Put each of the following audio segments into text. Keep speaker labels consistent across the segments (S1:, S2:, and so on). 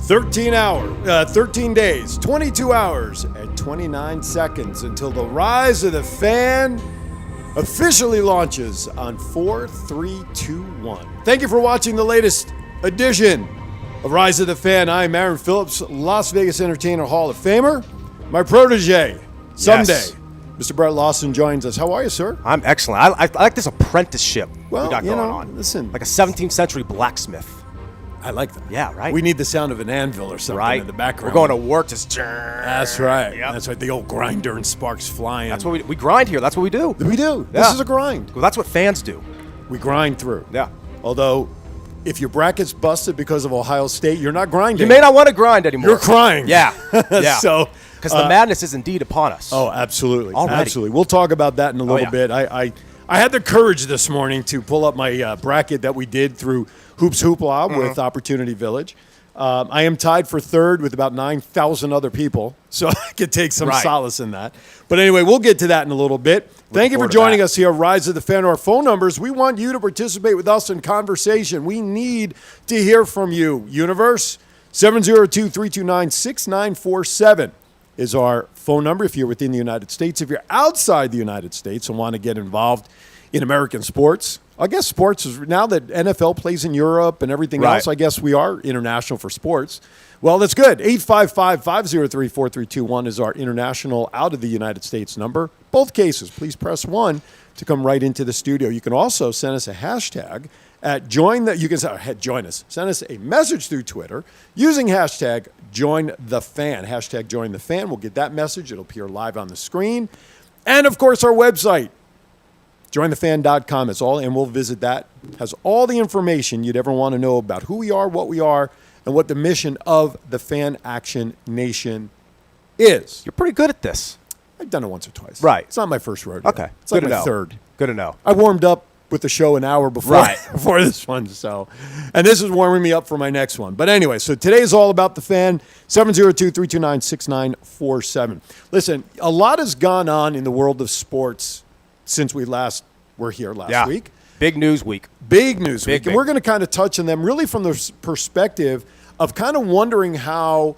S1: 13 days, 22 hours, and 29 seconds until the Rise of the Fan officially launches on 4-3-2-1. Thank you for watching the latest edition of Rise of the Fan. I'm Aaron Phillips, Las Vegas Entertainer Hall of Famer. My protege, someday,
S2: Yes.
S1: Mr. Brett Lawson joins us. How are you, sir?
S2: I'm excellent. I like this apprenticeship we got going on.
S1: Listen.
S2: Like a 17th century blacksmith.
S1: I like that.
S2: Yeah, right.
S1: We need the sound of an anvil or something in the background.
S2: We're going to work just.
S1: That's right.
S2: Yep.
S1: That's right. The old grinder and sparks flying.
S2: That's what we grind here. That's what we do.
S1: We do.
S2: Yeah.
S1: This is a grind.
S2: Well, that's what fans do.
S1: We grind through.
S2: Yeah.
S1: Although, if your bracket's busted because of Ohio State, you're not grinding.
S2: You may not want to grind anymore.
S1: You're crying.
S2: Yeah. Yeah.
S1: So,
S2: because the madness is indeed upon us.
S1: Oh, absolutely.
S2: Already.
S1: Absolutely. We'll talk about that in a little bit. I had the courage this morning to pull up my bracket that we did through Hoops Hoopla with Opportunity Village. I am tied for third with about 9,000 other people, so I could take some solace in that. But anyway, we'll get to that in a little bit. Thank you for joining us here, Rise of the Fan. Our phone numbers, we want you to participate with us in conversation. We need to hear from you. Universe, 702-329-6947 is our phone number if you're within the United States. If you're outside the United States and want to get involved in American sports, I guess sports is, now that NFL plays in Europe and everything else, I guess we are international for sports. Well, that's good. 855-503-4321 is our international out of the United States number. Both cases, please press 1 to come right into the studio. You can also send us a hashtag at join us. Send us a message through Twitter using hashtag join the fan. Hashtag join the fan. We'll get that message. It'll appear live on the screen. And of course, our website, jointhefan.com. It's all, and we'll visit that. Has all the information you'd ever want to know about who we are, what we are, and what the mission of the Fan Action Nation is.
S2: You're pretty good at this.
S1: I've done it once or twice.
S2: Right.
S1: It's not my first rodeo.
S2: Okay.
S1: It's like my third.
S2: Good to know.
S1: I warmed up with the show an hour before, before this one. So, and this is warming me up for my next one. But anyway, so today's all about the Fan, 702-329-6947. Listen, a lot has gone on in the world of sports since we were here last week.
S2: Big news week.
S1: Big news week. And we're going to kind of touch on them really from the perspective of kind of wondering how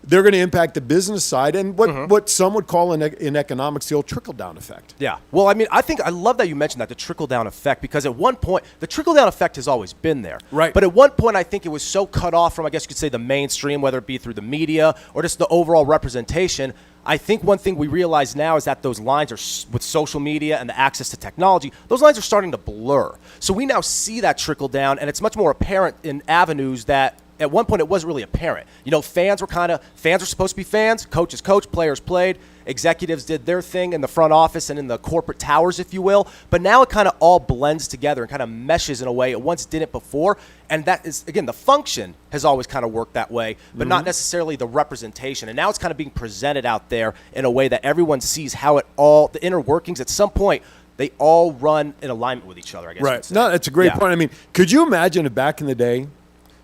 S1: they're going to impact the business side and what some would call in economics the old trickle-down effect.
S2: Yeah. Well, I mean, I love that you mentioned that, the trickle-down effect, because at one point, the trickle-down effect has always been there.
S1: Right.
S2: But at one point, I think it was so cut off from, I guess you could say, the mainstream, whether it be through the media or just the overall representation. I think one thing we realize now is that those lines are, with social media and the access to technology, those lines are starting to blur. So we now see that trickle down, and it's much more apparent in avenues that at one point it wasn't really apparent. You know, fans were supposed to be fans, coaches coached, players played, executives did their thing in the front office and in the corporate towers, if you will. But now it kind of all blends together and kind of meshes in a way it once didn't before. And that is, again, the function has always kind of worked that way, but not necessarily the representation. And now it's kind of being presented out there in a way that everyone sees how the inner workings at some point, they all run in alignment with each other, I guess.
S1: Right. No, that's a great point. I mean, could you imagine if back in the day,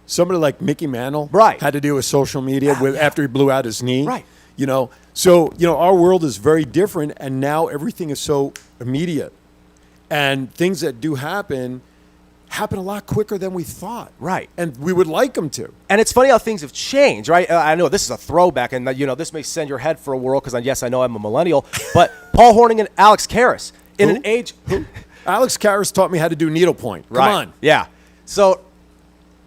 S1: somebody like Mickey Mantle had to deal with social media after he blew out his knee?
S2: Right.
S1: You know, so, our world is very different, and now everything is so immediate. And things that do happen a lot quicker than we thought.
S2: Right.
S1: And we would like them to.
S2: And it's funny how things have changed, right? I know this is a throwback, and, this may send your head for a whirl because, yes, I know I'm a millennial, but Paul Hornung and Alex Karras, in an age...
S1: Alex Karras taught me how to do needlepoint. Come on.
S2: Yeah. So...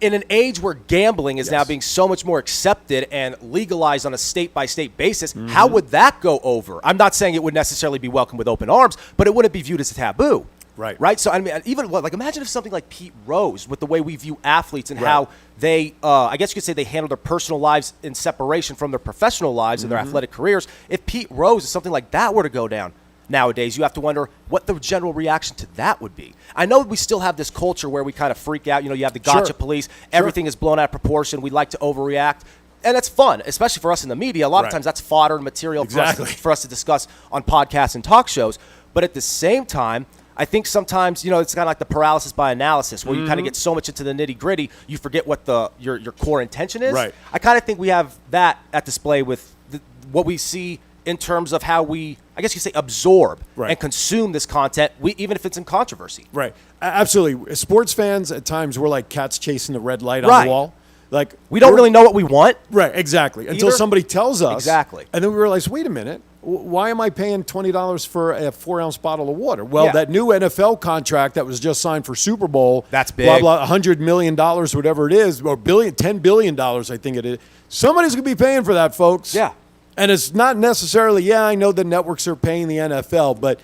S2: in an age where gambling is now being so much more accepted and legalized on a state-by-state basis, how would that go over? I'm not saying it would necessarily be welcomed with open arms, but it wouldn't be viewed as a taboo.
S1: Right.
S2: Right? So, I mean, even, imagine if something like Pete Rose, with the way we view athletes and how they, I guess you could say they handle their personal lives in separation from their professional lives and their athletic careers. If Pete Rose, something like that were to go down, nowadays, you have to wonder what the general reaction to that would be. I know we still have this culture where we kind of freak out. You have the gotcha police. Everything is blown out of proportion. We like to overreact. And that's fun, especially for us in the media. A lot of times that's fodder and material for us to discuss on podcasts and talk shows. But at the same time, I think sometimes, it's kind of like the paralysis by analysis, where you kind of get so much into the nitty-gritty, you forget what your core intention is.
S1: Right.
S2: I kind of think we have that at display with what we see in terms of how we, I guess you say, absorb and consume this content, even if it's in controversy.
S1: Right. Absolutely. Sports fans, at times, we're like cats chasing the red light on the wall. Like
S2: we don't really know what we want.
S1: Right, exactly. Until
S2: Either.
S1: somebody tells us.
S2: Exactly.
S1: And then we realize, wait a minute, why am I paying $20 for a 4-ounce bottle of water? Well,
S2: Yeah.
S1: that new NFL contract that was just signed for Super Bowl.
S2: That's big.
S1: Blah, blah, $100 million, whatever it is, or $10 billion, I think it is. Somebody's going to be paying for that, folks.
S2: Yeah.
S1: And it's not necessarily, I know the networks are paying the NFL, but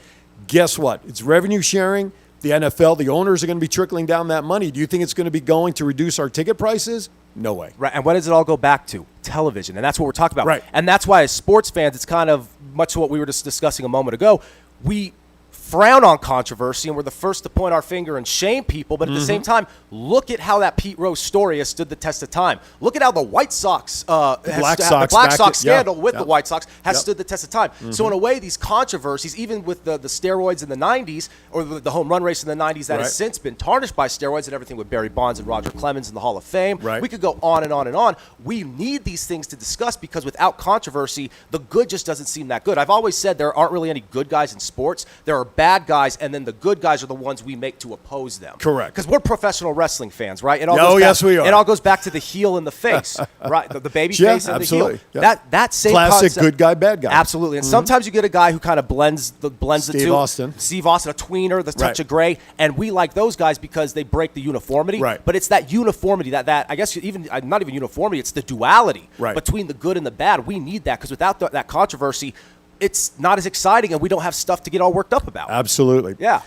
S1: guess what? It's revenue sharing. The NFL, the owners are going to be trickling down that money. Do you think it's going to be going to reduce our ticket prices? No way.
S2: Right. And what does it all go back to? Television. And that's what we're talking about.
S1: Right.
S2: And that's why as sports fans, it's kind of much to what we were just discussing a moment ago. We frown on controversy and we're the first to point our finger and shame people, but at the same time, look at how that Pete Rose story has stood the test of time. Look at how the White Sox, the Black Sox scandal with the White Sox has stood the test of time. So in a way, these controversies, even with the steroids in the 90s or the home run race in the 90s that has since been tarnished by steroids and everything with Barry Bonds and Roger Clemens in the Hall of Fame.
S1: Right.
S2: We could go on and on and on. We need these things to discuss because without controversy, the good just doesn't seem that good. I've always said there aren't really any good guys in sports. There are bad guys, and then the good guys are the ones we make to oppose them.
S1: Correct.
S2: Because we're professional wrestling fans, right? It all
S1: yes, we are.
S2: It all goes back to the heel and the face, right? The baby face and
S1: absolutely.
S2: the heel. That same
S1: classic
S2: concept.
S1: good guy, bad guy.
S2: Absolutely. And sometimes you get a guy who kind of blends the
S1: Steve
S2: two.
S1: Austin.
S2: Steve Austin, a tweener, the touch of gray, and we like those guys because they break the uniformity.
S1: Right.
S2: But it's that uniformity that I guess even not even uniformity, it's the duality between the good and the bad. We need that because without that controversy, it's not as exciting, and we don't have stuff to get all worked up about.
S1: Absolutely.
S2: Yeah.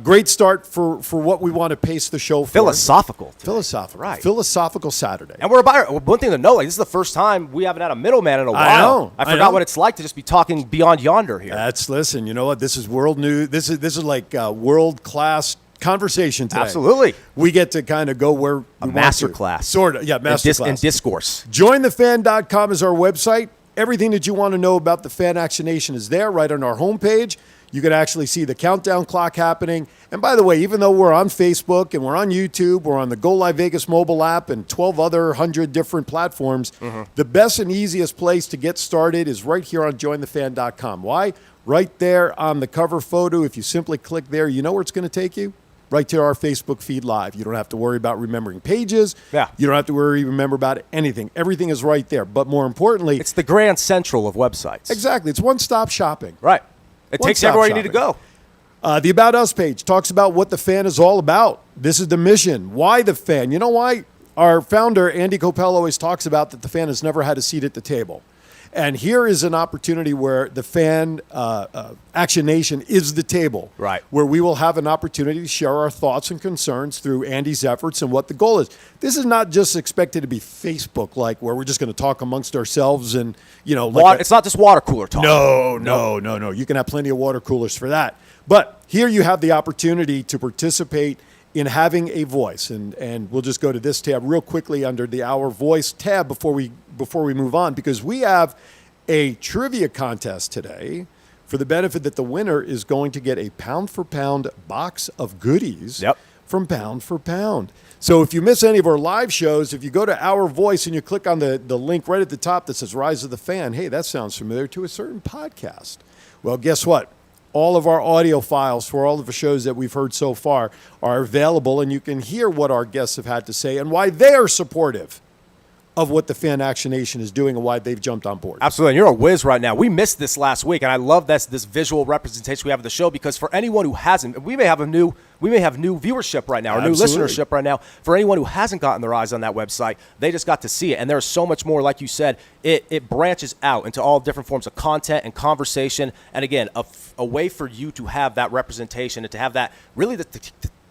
S1: Great start for what we want to pace the show for.
S2: Philosophical.
S1: Right. Philosophical Saturday.
S2: And we're about one thing to know, like this is the first time we haven't had a middleman in a while.
S1: I know.
S2: I forgot what it's like to just be talking beyond yonder here.
S1: Listen, you know what? This is world news. This is like world class conversation today.
S2: Absolutely.
S1: We get to kind of go where we
S2: master
S1: want to.
S2: class.
S1: Sort of. Yeah, master class.
S2: In discourse.
S1: JoinTheFan.com is our website. Everything that you want to know about the Fan Action Nation is there right on our homepage. You can actually see the countdown clock happening. And by the way, even though we're on Facebook and we're on YouTube, we're on the Go Live Vegas mobile app and 12 other 100 different platforms, the best and easiest place to get started is right here on JoinTheFan.com. Why? Right there on the cover photo. If you simply click there, you know where it's going to take you? Right to our Facebook feed live. You don't have to worry about remembering pages.
S2: Yeah.
S1: You don't have to remember about anything. Everything is right there. But more importantly,
S2: it's the grand central of websites.
S1: Exactly. It's one-stop shopping.
S2: Right. It takes you everywhere you need to go.
S1: The About Us page talks about what the fan is all about. This is the mission. Why the fan? You know why? Our founder, Andy Coppell, always talks about that the fan has never had a seat at the table. And here is an opportunity where the Fan Action Nation is the table.
S2: Right.
S1: Where we will have an opportunity to share our thoughts and concerns through Andy's efforts and what the goal is. This is not just expected to be Facebook-like, where we're just going to talk amongst ourselves and,
S2: it's not just water cooler talk.
S1: No. You can have plenty of water coolers for that. But here you have the opportunity to participate in having a voice. And we'll just go to this tab real quickly under the Our Voice tab before we move on, because we have a trivia contest today for the benefit that the winner is going to get a pound-for-pound box of goodies from Pound for Pound. So if you miss any of our live shows, if you go to Our Voice and you click on the link right at the top that says Rise of the Fan, hey, that sounds familiar to a certain podcast. Well, guess what? All of our audio files for all of the shows that we've heard so far are available, and you can hear what our guests have had to say and why they are supportive of what the Fan Action Nation is doing and why they've jumped on board.
S2: Absolutely. And you're a whiz right now. We missed this last week, and I love this visual representation we have of the show, because for anyone who hasn't, we may have new viewership right now, or new listenership right now. For anyone who hasn't gotten their eyes on that website, they just got to see it. And there's so much more. Like you said, it branches out into all different forms of content and conversation. And again, a way for you to have that representation and to have that really the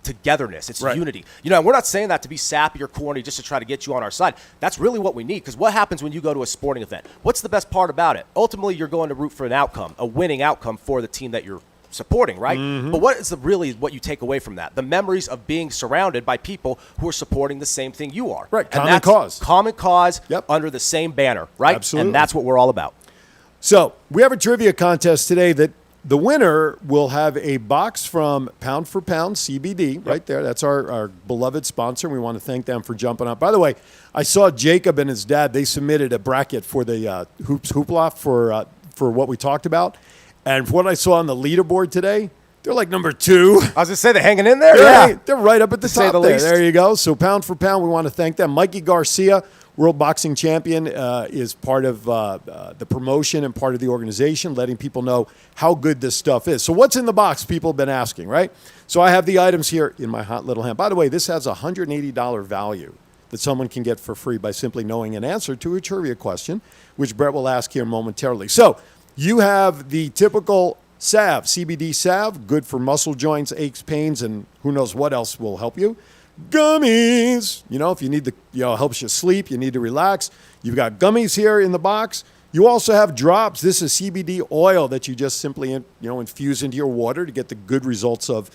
S2: togetherness. It's unity. We're not saying that to be sappy or corny just to try to get you on our side. That's really what we need, because what happens when you go to a sporting event? What's the best part about it? Ultimately, you're going to root for an outcome, a winning outcome for the team that you're supporting, right? But what is what you take away from that? The memories of being surrounded by people who are supporting the same thing you are.
S1: Right, common cause.
S2: Common cause under the same banner, right?
S1: Absolutely.
S2: And that's what we're all about.
S1: So we have a trivia contest today that the winner will have a box from Pound for Pound CBD right there. That's our beloved sponsor. We want to thank them for jumping up. By the way, I saw Jacob and his dad. They submitted a bracket for the Hoops Hoopla for what we talked about. And what I saw on the leaderboard today, They're like number 2.
S2: I was going to say, they're hanging in there?
S1: They're right up at the
S2: say
S1: top
S2: the
S1: there.
S2: least.
S1: There you go. So pound for pound, we want to thank them. Mikey Garcia, World Boxing Champion, is part of the promotion and part of the organization, letting people know how good this stuff is. So what's in the box? People have been asking, right? So I have the items here in my hot little hand. By the way, this has a $180 value that someone can get for free by simply knowing an answer to a trivia question, which Brett will ask here momentarily. So you have the typical salve, CBD salve, good for muscle joints, aches, pains, and who knows what else will help you. Gummies, if you need helps you sleep, you need to relax. You've got gummies here in the box. You also have drops. This is CBD oil that you just simply infuse into your water to get the good results of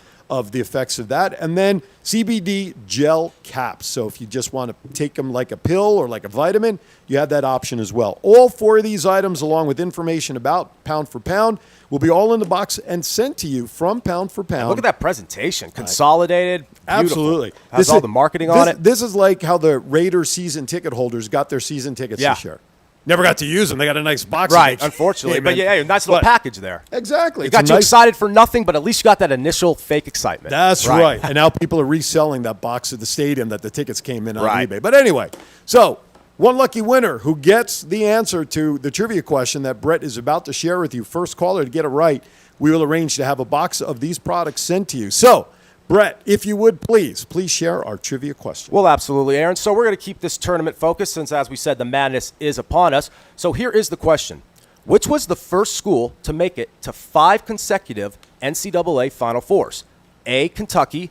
S1: the effects of that. And then CBD gel caps. So if you just want to take them like a pill or like a vitamin, you have that option as well. All 4 of these items, along with information about Pound for Pound, will be all in the box and sent to you from Pound for Pound.
S2: Look at that presentation. Consolidated. Beautiful.
S1: Absolutely.
S2: Has all the marketing on it.
S1: This is like how the Raiders season ticket holders got their season tickets this year. Never got to use them. They got a nice box.
S2: Right, unfortunately. But yeah, nice little package there.
S1: Exactly.
S2: It got you excited for nothing, but at least you got that initial fake excitement.
S1: That's right. And now people are reselling that box at the stadium that the tickets came in on eBay. But anyway, so one lucky winner who gets the answer to the trivia question that Brett is about to share with you, first caller to get it right, we will arrange to have a box of these products sent to you. So, Brett, if you would please share our trivia question.
S2: Well, absolutely, Aaron. So we're going to keep this tournament focused since, as we said, the madness is upon us. So here is the question. Which was the first school to make it to 5 consecutive NCAA Final Fours? A, Kentucky,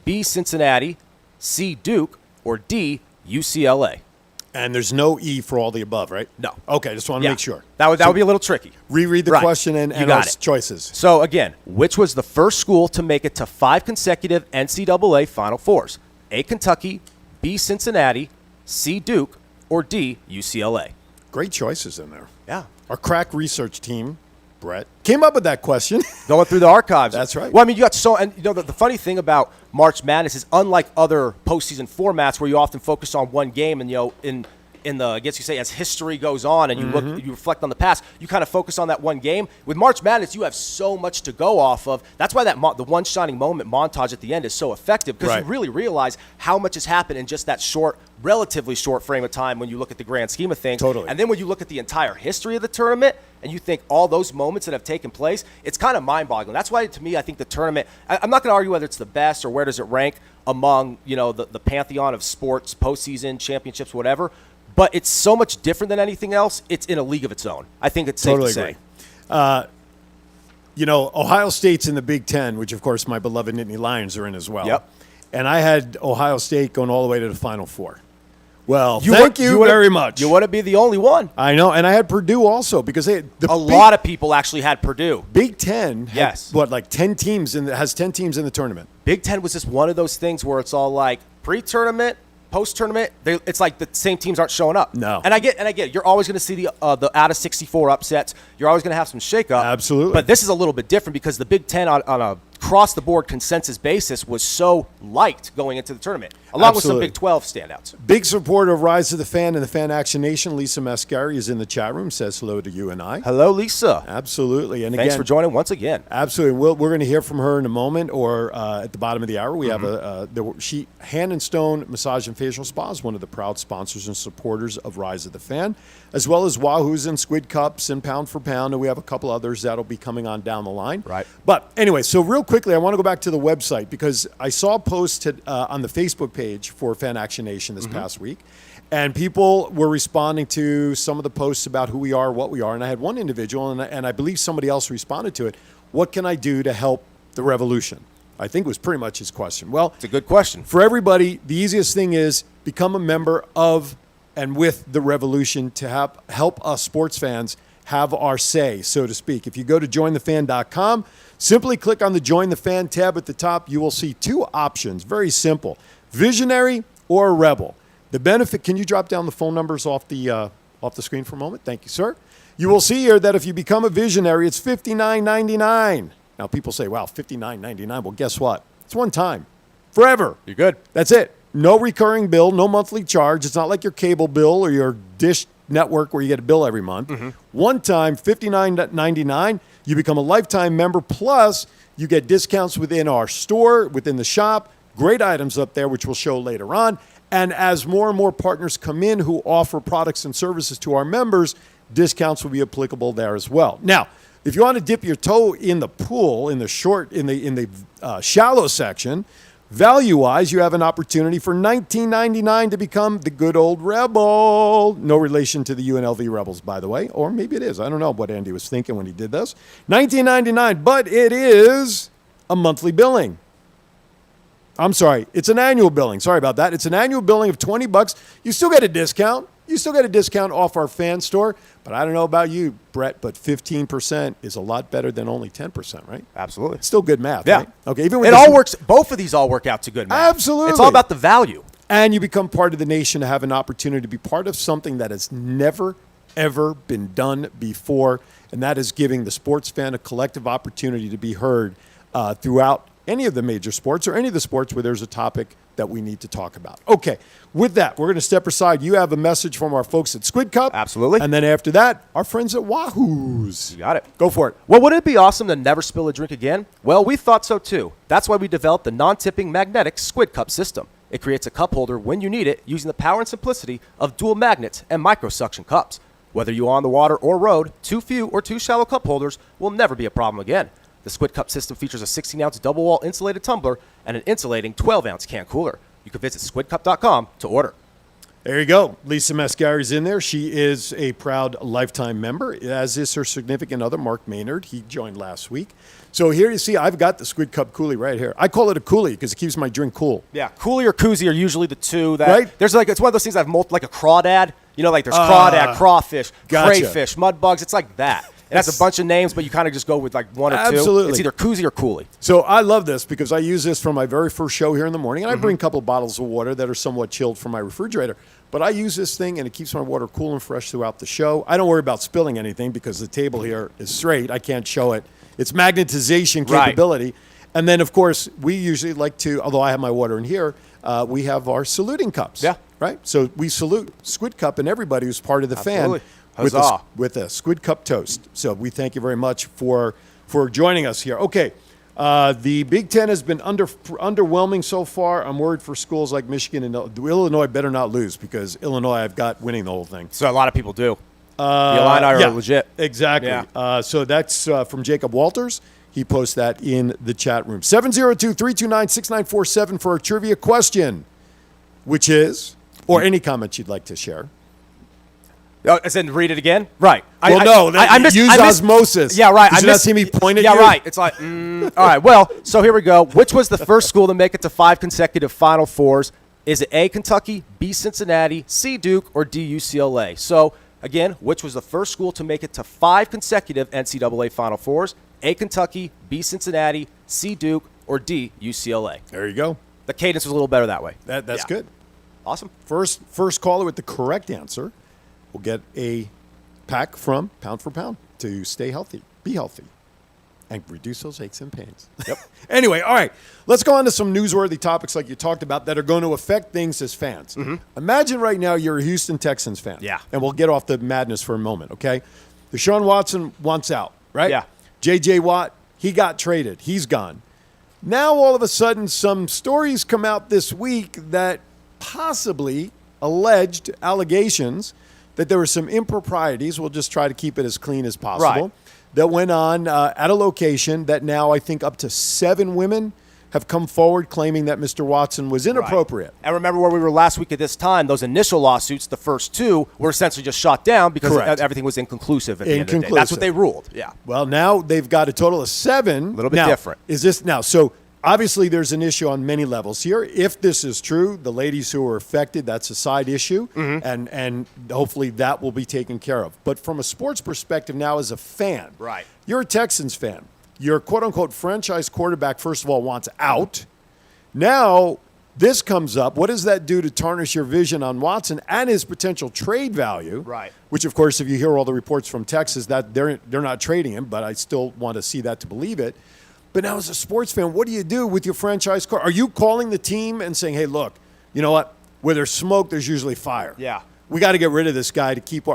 S2: B, Cincinnati, C, Duke, or D, UCLA?
S1: And there's no E for all the above, right?
S2: No.
S1: Okay, just want to make sure.
S2: That would be a little tricky.
S1: Reread the question and our choices.
S2: So, again, which was the first school to make it to 5 consecutive NCAA Final Fours? A, Kentucky, B, Cincinnati, C, Duke, or D, UCLA?
S1: Great choices in there.
S2: Yeah.
S1: Our crack research team, Brett, came up with that question.
S2: Going through the archives.
S1: That's right.
S2: Well, I mean, you got the funny thing about March Madness is unlike other postseason formats where you often focus on one game and, in the, I guess you say, as history goes on and you reflect on the past, you kind of focus on that one game. With March Madness, you have so much to go off of. That's why the one shining moment montage at the end is so effective, because you really realize how much has happened in just that relatively short frame of time when you look at the grand scheme of things.
S1: Totally.
S2: And then when you look at the entire history of the tournament and you think all those moments that have taken place, it's kind of mind-boggling. That's why, to me, I think the tournament, I'm not going to argue whether it's the best or where does it rank among, the pantheon of sports, postseason, championships, whatever. But it's so much different than anything else. It's in a league of its own. I think it's safe to say.
S1: Ohio State's in the Big Ten, which, of course, my beloved Nittany Lions are in as well.
S2: Yep.
S1: And I had Ohio State going all the way to the Final Four. Well, thank you very much.
S2: You wouldn't be the only one.
S1: I know. And I had Purdue also, because a
S2: lot of people actually had Purdue.
S1: Big Ten had,
S2: yes.
S1: 10 teams, has 10 teams in the tournament.
S2: Big Ten was just one of those things where it's all like pre-tournament, post-tournament, it's like the same teams aren't showing up.
S1: No.
S2: And I get it. You're always going to see the out of 64 upsets. You're always going to have some shakeup.
S1: Absolutely.
S2: But this is a little bit different because the Big Ten on a across-the-board consensus basis was so liked going into the tournament, along with some Big 12 standouts.
S1: Big supporter of Rise of the Fan and the Fan Action Nation, Lisa Mascari, is in the chat room, says hello to you and I.
S2: Hello, Lisa.
S1: Absolutely. And
S2: thanks for joining once again.
S1: Absolutely. We're going to hear from her in a moment, or at the bottom of the hour. We have Hand and Stone Massage and Facial Spa is one of the proud sponsors and supporters of Rise of the Fan, as well as Wahoo's and Squid Cups and Pound for Pound, and we have a couple others that'll be coming on down the line.
S2: Right.
S1: But anyway, so real quickly, I want to go back to the website because I saw a post on the Facebook page for Fan Action Nation this past week, and people were responding to some of the posts about who we are, what we are, and I had one individual, and I believe somebody else responded to it, what can I do to help the revolution? I think was pretty much his question. Well,
S2: it's a good question.
S1: For everybody, the easiest thing is become a member of and with the revolution to help us sports fans have our say, so to speak. If you go to jointhefan.com, simply click on the Join the Fan tab at the top. You will see two options, very simple, visionary or rebel. The benefit, can you drop down the phone numbers off the screen for a moment? Thank you, sir. You will see here that if you become a visionary, it's $59.99. Now, people say, wow, $59.99. Well, guess what? It's one time, forever.
S2: You're good.
S1: That's it. No recurring bill, no monthly charge. It's not like your cable bill or your dish network where you get a bill every month. One time, $59.99. You become a lifetime member. Plus, You get discounts within our store, within the shop. Great items up there, which we'll show later on. And as more and more partners come in who offer products and services to our members, discounts will be applicable there as well. Now, if you want to dip your toe in the pool, in the shallow section, value-wise, you have an opportunity for $19.99 to become the good old Rebel. No relation to the UNLV Rebels, by the way. Or maybe it is. I don't know what Andy was thinking when he did this. $19.99, but it is a monthly billing. I'm sorry, it's an annual billing. Sorry about that. It's an annual billing of $20. You still get a discount. You still get a discount off our fan store. But I don't know about you, Brett, but 15% is a lot better than only 10%, right?
S2: Absolutely.
S1: It's still good math,
S2: yeah.
S1: right? Okay. Even with
S2: it all works. Both of these all work out to good math.
S1: Absolutely.
S2: It's all about the value.
S1: And you become part of the nation to have an opportunity to be part of something that has never, ever been done before, and that is giving the sports fan a collective opportunity to be heard throughout any of the major sports or any of the sports where there's a topic that we need to talk about. Okay, with that, we're going to step aside. You have a message from our folks at Squid Cup.
S2: Absolutely.
S1: And then after that, our friends at Wahoo's.
S2: You got it.
S1: Go for it.
S2: Well, wouldn't it be awesome to never spill a drink again? Well, we thought so too. That's why we developed the non-tipping magnetic Squid Cup system. It creates a cup holder when you need it using the power and simplicity of dual magnets and micro-suction cups. Whether you're on the water or road, too few or too shallow cup holders will never be a problem again. The Squid Cup system features a 16-ounce double-wall insulated tumbler and an insulating 12-ounce can cooler. You can visit squidcup.com to order.
S1: There you go. Lisa Mascari's in there. She is a proud lifetime member, as is her significant other, Mark Maynard. He joined last week. So here you see, I've got the Squid Cup Coolie right here. I call it a Coolie because it keeps my drink cool.
S2: Yeah, Coolie or Koozie are usually the two that
S1: right?
S2: There's like, it's one of those things that have like a crawdad. You know, like there's crawdad, crawfish,
S1: gotcha.
S2: crayfish, mud bugs. It's like that. It has a bunch of names, but you kind of just go with like one or
S1: Absolutely.
S2: two. It's either Koozie or Coolie.
S1: So I love this because I use this for my very first show here in the morning, and I bring a couple of bottles of water that are somewhat chilled from my refrigerator. But I use this thing, and it keeps my water cool and fresh throughout the show. I don't worry about spilling anything because the table here is straight. I can't show it. It's magnetization capability. Right. And then, of course, we usually like to, although I have my water in here, we have our saluting cups.
S2: Yeah.
S1: Right? So we salute Squid Cup and everybody who's part of the
S2: Absolutely.
S1: fan.
S2: Huzzah.
S1: With a Squid Cup toast. So we thank you very much for joining us here. Okay, the Big Ten has been underwhelming so far. I'm worried for schools like Michigan and Illinois better not lose because Illinois I've got winning the whole thing.
S2: So a lot of people do. The Illini are legit.
S1: Exactly.
S2: Yeah.
S1: So that's from Jacob Walters. He posts that in the chat room. 702-329-6947 for a trivia question, which is, or any comments you'd like to share.
S2: I said read it again? Right.
S1: Well, I missed osmosis.
S2: Yeah, right.
S1: Did you not see me point at
S2: you?
S1: you?
S2: Yeah, right. It's like, all right. Well, so here we go. Which was the first school to make it to 5 consecutive Final Fours? Is it A, Kentucky, B, Cincinnati, C, Duke, or D, UCLA? So, again, which was the first school to make it to 5 consecutive NCAA Final Fours? A, Kentucky, B, Cincinnati, C, Duke, or D, UCLA?
S1: There you go.
S2: The cadence was a little better that way.
S1: That's good.
S2: Awesome.
S1: First caller with the correct answer will get a pack from Pound for Pound to stay healthy, be healthy, and reduce those aches and pains.
S2: Yep.
S1: Anyway, all right, let's go on to some newsworthy topics like you talked about that are going to affect things as fans. Mm-hmm. Imagine right now you're a Houston Texans fan.
S2: Yeah.
S1: And we'll get off the madness for a moment, okay? Deshaun Watson wants out, right?
S2: Yeah.
S1: J.J. Watt, he got traded. He's gone. Now, all of a sudden, some stories come out this week that possibly alleged allegations that there were some improprieties, we'll just try to keep it as clean as possible,
S2: right,
S1: that went on at a location that now I think up to 7 women have come forward claiming that Mr. Watson was inappropriate.
S2: Right. And remember where we were last week at this time, those initial lawsuits, the first 2, were essentially just shot down because everything was inconclusive at the end of the day. That's what they ruled. Yeah.
S1: Well, now they've got a total of 7.
S2: A little bit different.
S1: Is this now? So obviously there's an issue on many levels here. If this is true, the ladies who were affected, that's a side issue, and hopefully that will be taken care of. But from a sports perspective now as a fan,
S2: right,
S1: you're a Texans fan. Your quote-unquote franchise quarterback, first of all, wants out. Now this comes up. What does that do to tarnish your vision on Watson and his potential trade value?
S2: Right.
S1: Which, of course, if you hear all the reports from Texas, that they're not trading him, but I still want to see that to believe it. But now as a sports fan, what do you do with your franchise car? Are you calling the team and saying, hey, look, you know what? Where there's smoke, there's usually fire.
S2: Yeah.
S1: we got to get rid of this guy to keep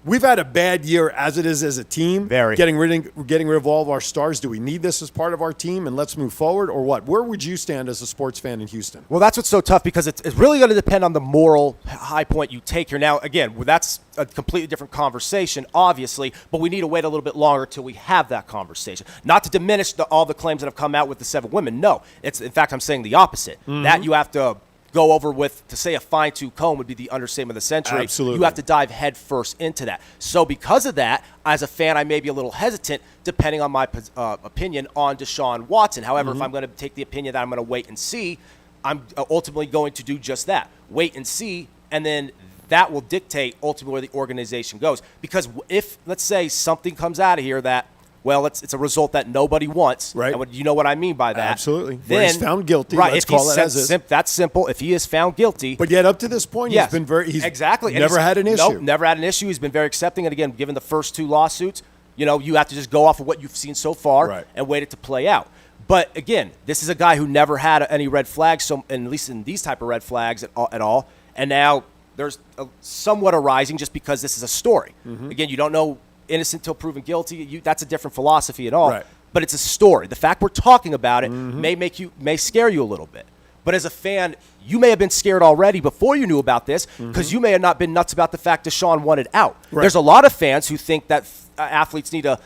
S1: we've had a bad year as it is as a team.
S2: Very.
S1: Getting rid of all of our stars. Do we need this as part of our team and let's move forward, or what? Where would you stand as a sports fan in Houston?
S2: Well, that's what's so tough because it's really going to depend on the moral high point you take here. Now, again, that's a completely different conversation, obviously, but we need to wait a little bit longer till we have that conversation. Not to diminish all the claims that have come out with the 7 women. No, it's in fact I'm saying the opposite. That you have to go over with, to say a fine-tooth comb would be the understatement of the century.
S1: Absolutely.
S2: You have to dive head first into that. So because of that, as a fan, I may be a little hesitant, depending on my opinion on Deshaun Watson. However, if I'm going to take the opinion that I'm going to wait and see, I'm ultimately going to do just that. Wait and see, and then that will dictate ultimately where the organization goes. Because if, let's say, something comes out of here that, well, it's a result that nobody wants.
S1: Right.
S2: And you know what I mean by that.
S1: Absolutely.
S2: Then,
S1: where he's found guilty.
S2: Right.
S1: Let's
S2: if
S1: call it as is.
S2: That's simple. If he is found guilty.
S1: But yet up to this point,
S2: yes,
S1: he's been
S2: exactly.
S1: never had an issue.
S2: Nope, never had an issue. He's been very accepting. And again, given the first 2 lawsuits, you have to just go off of what you've seen so far and wait it to play out. But again, this is a guy who never had any red flags, so at least in these type of red flags at all. And now there's somewhat arising just because this is a story. Again, you don't know innocent till proven guilty. That's a different philosophy at all.
S1: Right.
S2: But it's a story. The fact we're talking about it may scare you a little bit. But as a fan, you may have been scared already before you knew about this because you may have not been nuts about the fact Deshaun wanted out.
S1: Right.
S2: There's a lot of fans who think that athletes need to,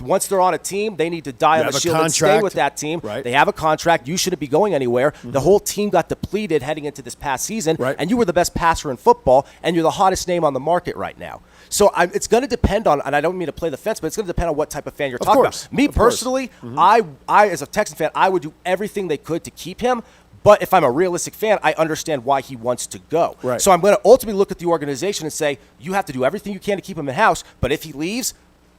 S2: once they're on a team, they need to die on the shield and stay with that team.
S1: Right.
S2: They have a contract. You shouldn't be going anywhere. The whole team got depleted heading into this past season, and you were the best passer in football, and you're the hottest name on the market right now. So it's going to depend on, and I don't mean to play the fence, but it's going to depend on what type of fan you're talking about. Me personally, I as a Texan fan, I would do everything they could to keep him. But if I'm a realistic fan, I understand why he wants to go.
S1: Right.
S2: So I'm going to ultimately look at the organization and say, you have to do everything you can to keep him in-house, but if he leaves,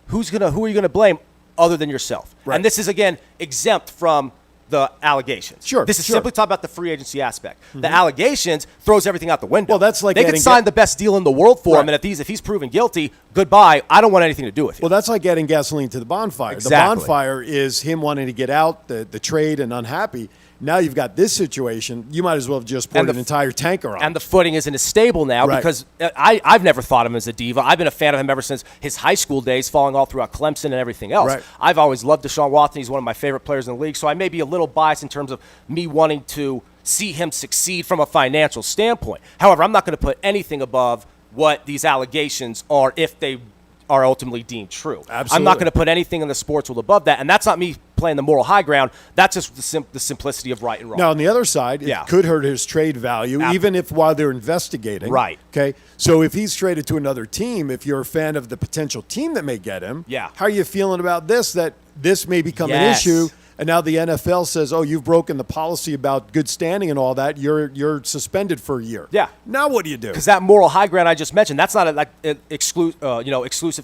S2: who are you going to blame other than yourself?
S1: Right.
S2: And this is, again, exempt from the allegations.
S1: Sure.
S2: This is simply talking about the free agency aspect. The allegations throws everything out the window.
S1: Well, that's like
S2: they could sign the best deal in the world for him, and if he's proven guilty, goodbye. I don't want anything to do with you.
S1: Well, that's like adding gasoline to the bonfire.
S2: Exactly.
S1: The bonfire is him wanting to get out, the trade, and unhappy. Now you've got this situation. You might as well have just poured an entire tanker on.
S2: And the footing isn't as stable now because I've never thought of him as a diva. I've been a fan of him ever since his high school days, following all throughout Clemson and everything else.
S1: Right.
S2: I've always loved Deshaun Watson. He's one of my favorite players in the league. So I may be a little biased in terms of me wanting to see him succeed from a financial standpoint. However, I'm not going to put anything above what these allegations are if they are ultimately deemed true.
S1: Absolutely.
S2: I'm not going to put anything in the sports world above that. And that's not me playing the moral high ground. That's just the simplicity of right and wrong.
S1: Now, on the other side, it could hurt his trade value, even if while they're investigating.
S2: Right.
S1: Okay. So if he's traded to another team, if you're a fan of the potential team that may get him, how are you feeling about this, that this may become an issue? And now the NFL says, oh, you've broken the policy about good standing and all that. You're suspended for a year.
S2: Yeah.
S1: Now what do you do?
S2: Because that moral high ground I just mentioned, that's not exclusive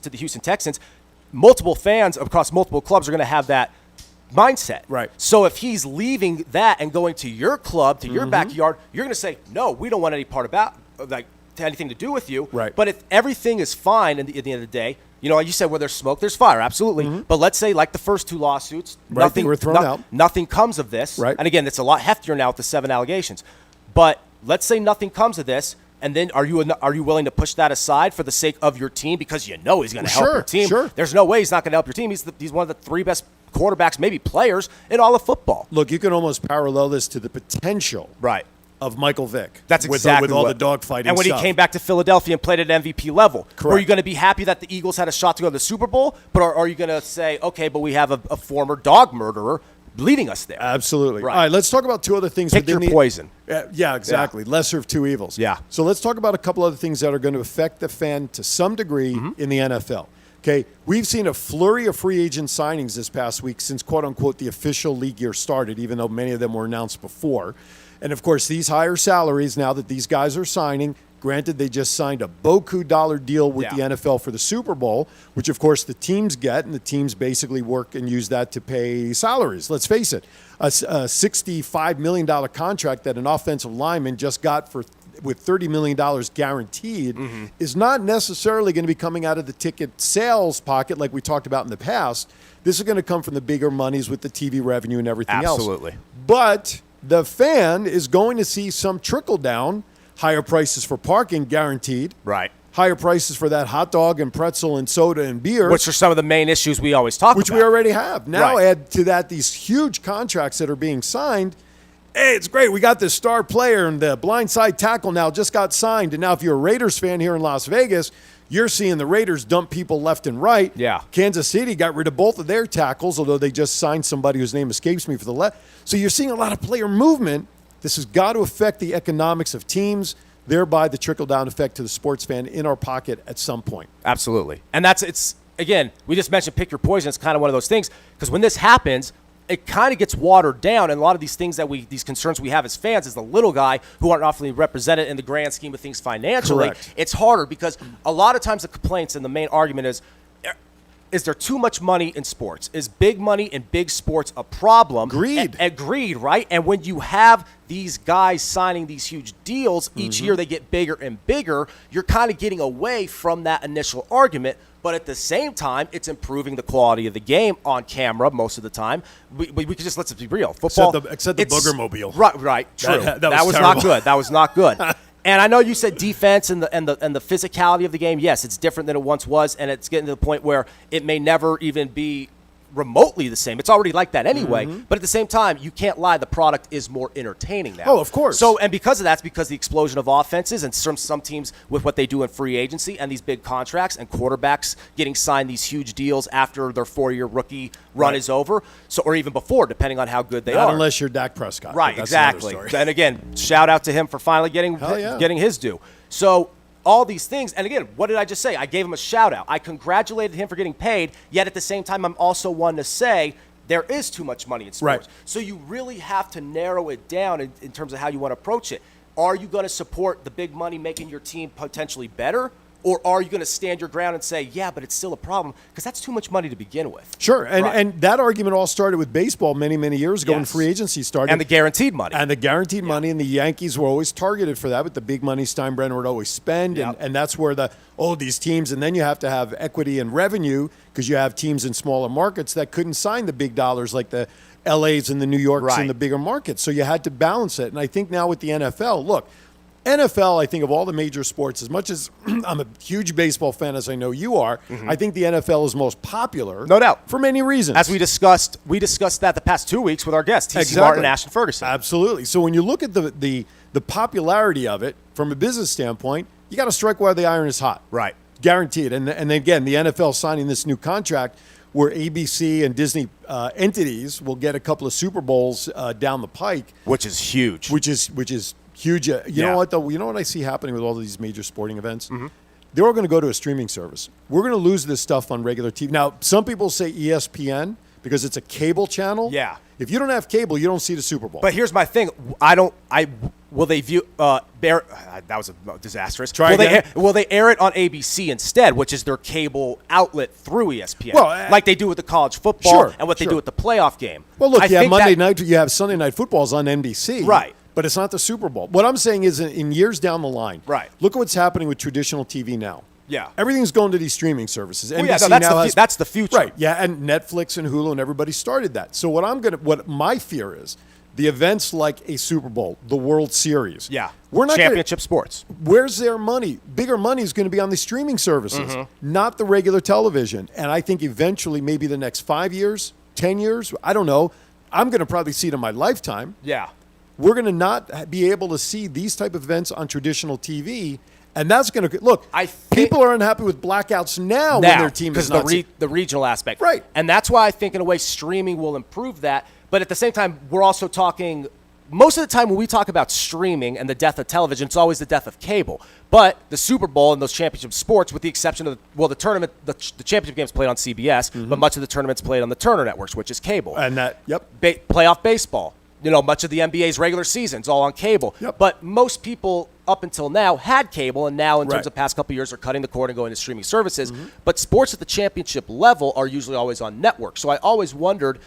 S2: to the Houston Texans. Multiple fans across multiple clubs are going to have that mindset.
S1: Right.
S2: So if he's leaving that and going to your club, to your backyard, you're going to say, no, we don't want any part about anything to do with you.
S1: Right.
S2: But if everything is fine at the end of the day, like you said, where there's smoke, there's fire. Absolutely. But let's say, like the first 2 lawsuits,
S1: they were thrown out.
S2: Nothing comes of this.
S1: Right.
S2: And again, it's a lot heftier now with the 7 allegations. But let's say nothing comes of this, and then are you willing to push that aside for the sake of your team because he's going to help your team?
S1: Sure.
S2: There's no way he's not going to help your team. He's one of the 3 best quarterbacks, maybe players, in all of football.
S1: Look, you can almost parallel this to the potential of Michael Vick.
S2: That's exactly
S1: with all the dogfighting
S2: and when
S1: stuff.
S2: he came back to Philadelphia and played at MVP level.
S1: Correct.
S2: Were you going to be happy that the Eagles had a shot to go to the Super Bowl? But are you going to say, okay, but we have a former dog murderer leading us there?
S1: Absolutely.
S2: Right.
S1: All right, let's talk about 2 other things.
S2: Pick your poison.
S1: Yeah, exactly. Yeah. Lesser of 2 evils.
S2: Yeah.
S1: So let's talk about a couple other things that are going to affect the fan to some degree in the NFL. Okay, we've seen a flurry of free agent signings this past week since, quote-unquote, the official league year started, even though many of them were announced before. And, of course, these higher salaries now that these guys are signing, granted they just signed a beaucoup dollar deal with the NFL for the Super Bowl, which, of course, the teams get, and the teams basically work and use that to pay salaries. Let's face it, a $65 million contract that an offensive lineman just got with $30 million guaranteed is not necessarily going to be coming out of the ticket sales pocket like we talked about in the past. This is going to come from the bigger monies with the TV revenue and everything else.
S2: Absolutely.
S1: But the fan is going to see some trickle down higher prices for parking guaranteed.
S2: Right.
S1: Higher prices for that hot dog and pretzel and soda and beer.
S2: Which are some of the main issues we always talk about.
S1: Which we already have. Now
S2: Right.
S1: add to that these huge contracts that are being signed. Hey, it's great. We got this star player, and the blindside tackle now just got signed. And now if you're a Raiders fan here in Las Vegas, you're seeing the Raiders dump people left and right.
S2: Yeah.
S1: Kansas City got rid of both of their tackles, although they just signed somebody whose name escapes me for the left. So you're seeing a lot of player movement. This has got to affect the economics of teams, thereby the trickle-down effect to the sports fan in our pocket at some point.
S2: Absolutely. And again, we just mentioned pick your poison. It's kind of one of those things because when this happens, it kind of gets watered down, and a lot of these things these concerns we have as fans, as the little guy who aren't often represented in the grand scheme of things financially,
S1: Correct.
S2: It's harder because a lot of times the complaints and the main argument is there too much money in sports? Is big money in big sports a problem?
S1: Greed.
S2: Greed, right? And when you have these guys signing these huge deals, each year they get bigger and bigger, you're kind of getting away from that initial argument. But at the same time, it's improving the quality of the game on camera most of the time. We could just, let's be real. Football,
S1: except the booger mobile.
S2: Right, true.
S1: That
S2: was
S1: was
S2: not
S1: terrible.
S2: good. That was not good. And I know you said defense and the physicality of the game. Yes, it's different than it once was, and it's getting to the point where it may never even be remotely the same. It's already like that anyway. But at the same time, you can't lie. The product is more entertaining now.
S1: Oh, of course.
S2: So, and because of that, it's because the explosion of offenses and some teams with what they do in free agency and these big contracts and quarterbacks getting signed these huge deals after their 4-year rookie run is over. So, or even before, depending on how good they
S1: Not
S2: are.
S1: unless you're Dak Prescott.
S2: Right,
S1: That's another
S2: exactly.
S1: story.
S2: And again, shout out to him for finally getting his due. So all these things, and again, what did I just say? I gave him a shout out. I congratulated him for getting paid, yet at the same time, I'm also one to say there is too much money in sports.
S1: Right.
S2: So you really have to narrow it down in terms of how you want to approach it. Are you going to support the big money making your team potentially better? Or are you going to stand your ground and say, yeah, but it's still a problem because that's too much money to begin with?
S1: Sure, and that argument all started with baseball many, many years ago when
S2: Yes.
S1: free agency started.
S2: And the guaranteed money.
S1: And the guaranteed money, and the Yankees were always targeted for that with the big money Steinbrenner would always spend,
S2: Yep.
S1: and that's where these teams, and then you have to have equity and revenue because you have teams in smaller markets that couldn't sign the big dollars like the LAs and the New Yorks
S2: Right.
S1: and the bigger markets. So you had to balance it. And I think now with the NFL, look, NFL, I think of all the major sports, as much as I'm a huge baseball fan, as I know you are, I think the NFL is most popular.
S2: No doubt.
S1: For many reasons.
S2: As we discussed that the past 2 weeks with our guests, T.C. Martin and Ashton Ferguson.
S1: Absolutely. So when you look at the popularity of it from a business standpoint, you got to strike while the iron is hot.
S2: Right.
S1: Guaranteed. And again, the NFL signing this new contract where ABC and Disney entities will get a couple of Super Bowls down the pike.
S2: Which is huge.
S1: Which is huge. You know what, though? You know what I see happening with all of these major sporting events? They're all going to go to a streaming service. We're going to lose this stuff on regular TV. Now, some people say ESPN because it's a cable channel.
S2: Yeah.
S1: If you don't have cable, you don't see the Super Bowl.
S2: But here's my thing. Will they view that was a disastrous.
S1: Try again.
S2: Will they air it on ABC instead, which is their cable outlet through ESPN?
S1: Well,
S2: like they do with the college football
S1: Sure,
S2: and what they
S1: sure.
S2: do with the playoff game.
S1: Well, look,
S2: I
S1: you have
S2: think
S1: Monday night, you have Sunday night footballs on NBC.
S2: Right.
S1: But it's not the Super Bowl. What I'm saying is in years down the line,
S2: Right.
S1: Look at what's happening with traditional TV now.
S2: Yeah.
S1: Everything's going to these streaming services.
S2: Well, yeah,
S1: NBC
S2: no,
S1: now
S2: that's the future.
S1: Right. Yeah, and Netflix and Hulu and everybody started that. So what my fear is, the events like a Super Bowl, the World Series.
S2: Yeah.
S1: We're not
S2: championship sports.
S1: Where's their money? Bigger money is going to be on the streaming services, not the regular television. And I think eventually, maybe the next 5 years, 10 years, I don't know, I'm going to probably see it in my lifetime.
S2: Yeah.
S1: We're going to not be able to see these type of events on traditional TV. And that's going to look. People are unhappy with blackouts now when their team is not
S2: the regional aspect,
S1: right?
S2: And that's why I think in a way streaming will improve that. But at the same time, we're also talking. Most of the time when we talk about streaming and the death of television, it's always the death of cable. But the Super Bowl and those championship sports, with the exception of the tournament, the championship games played on CBS, but much of the tournaments played on the Turner networks, which is cable.
S1: And that,
S2: playoff baseball. Much of the NBA's regular season's all on cable.
S1: Yep.
S2: But most people up until now had cable, and now in terms
S1: Right.
S2: of past couple of years are cutting the cord and going to streaming services. But sports at the championship level are usually always on networks. So I always wondered,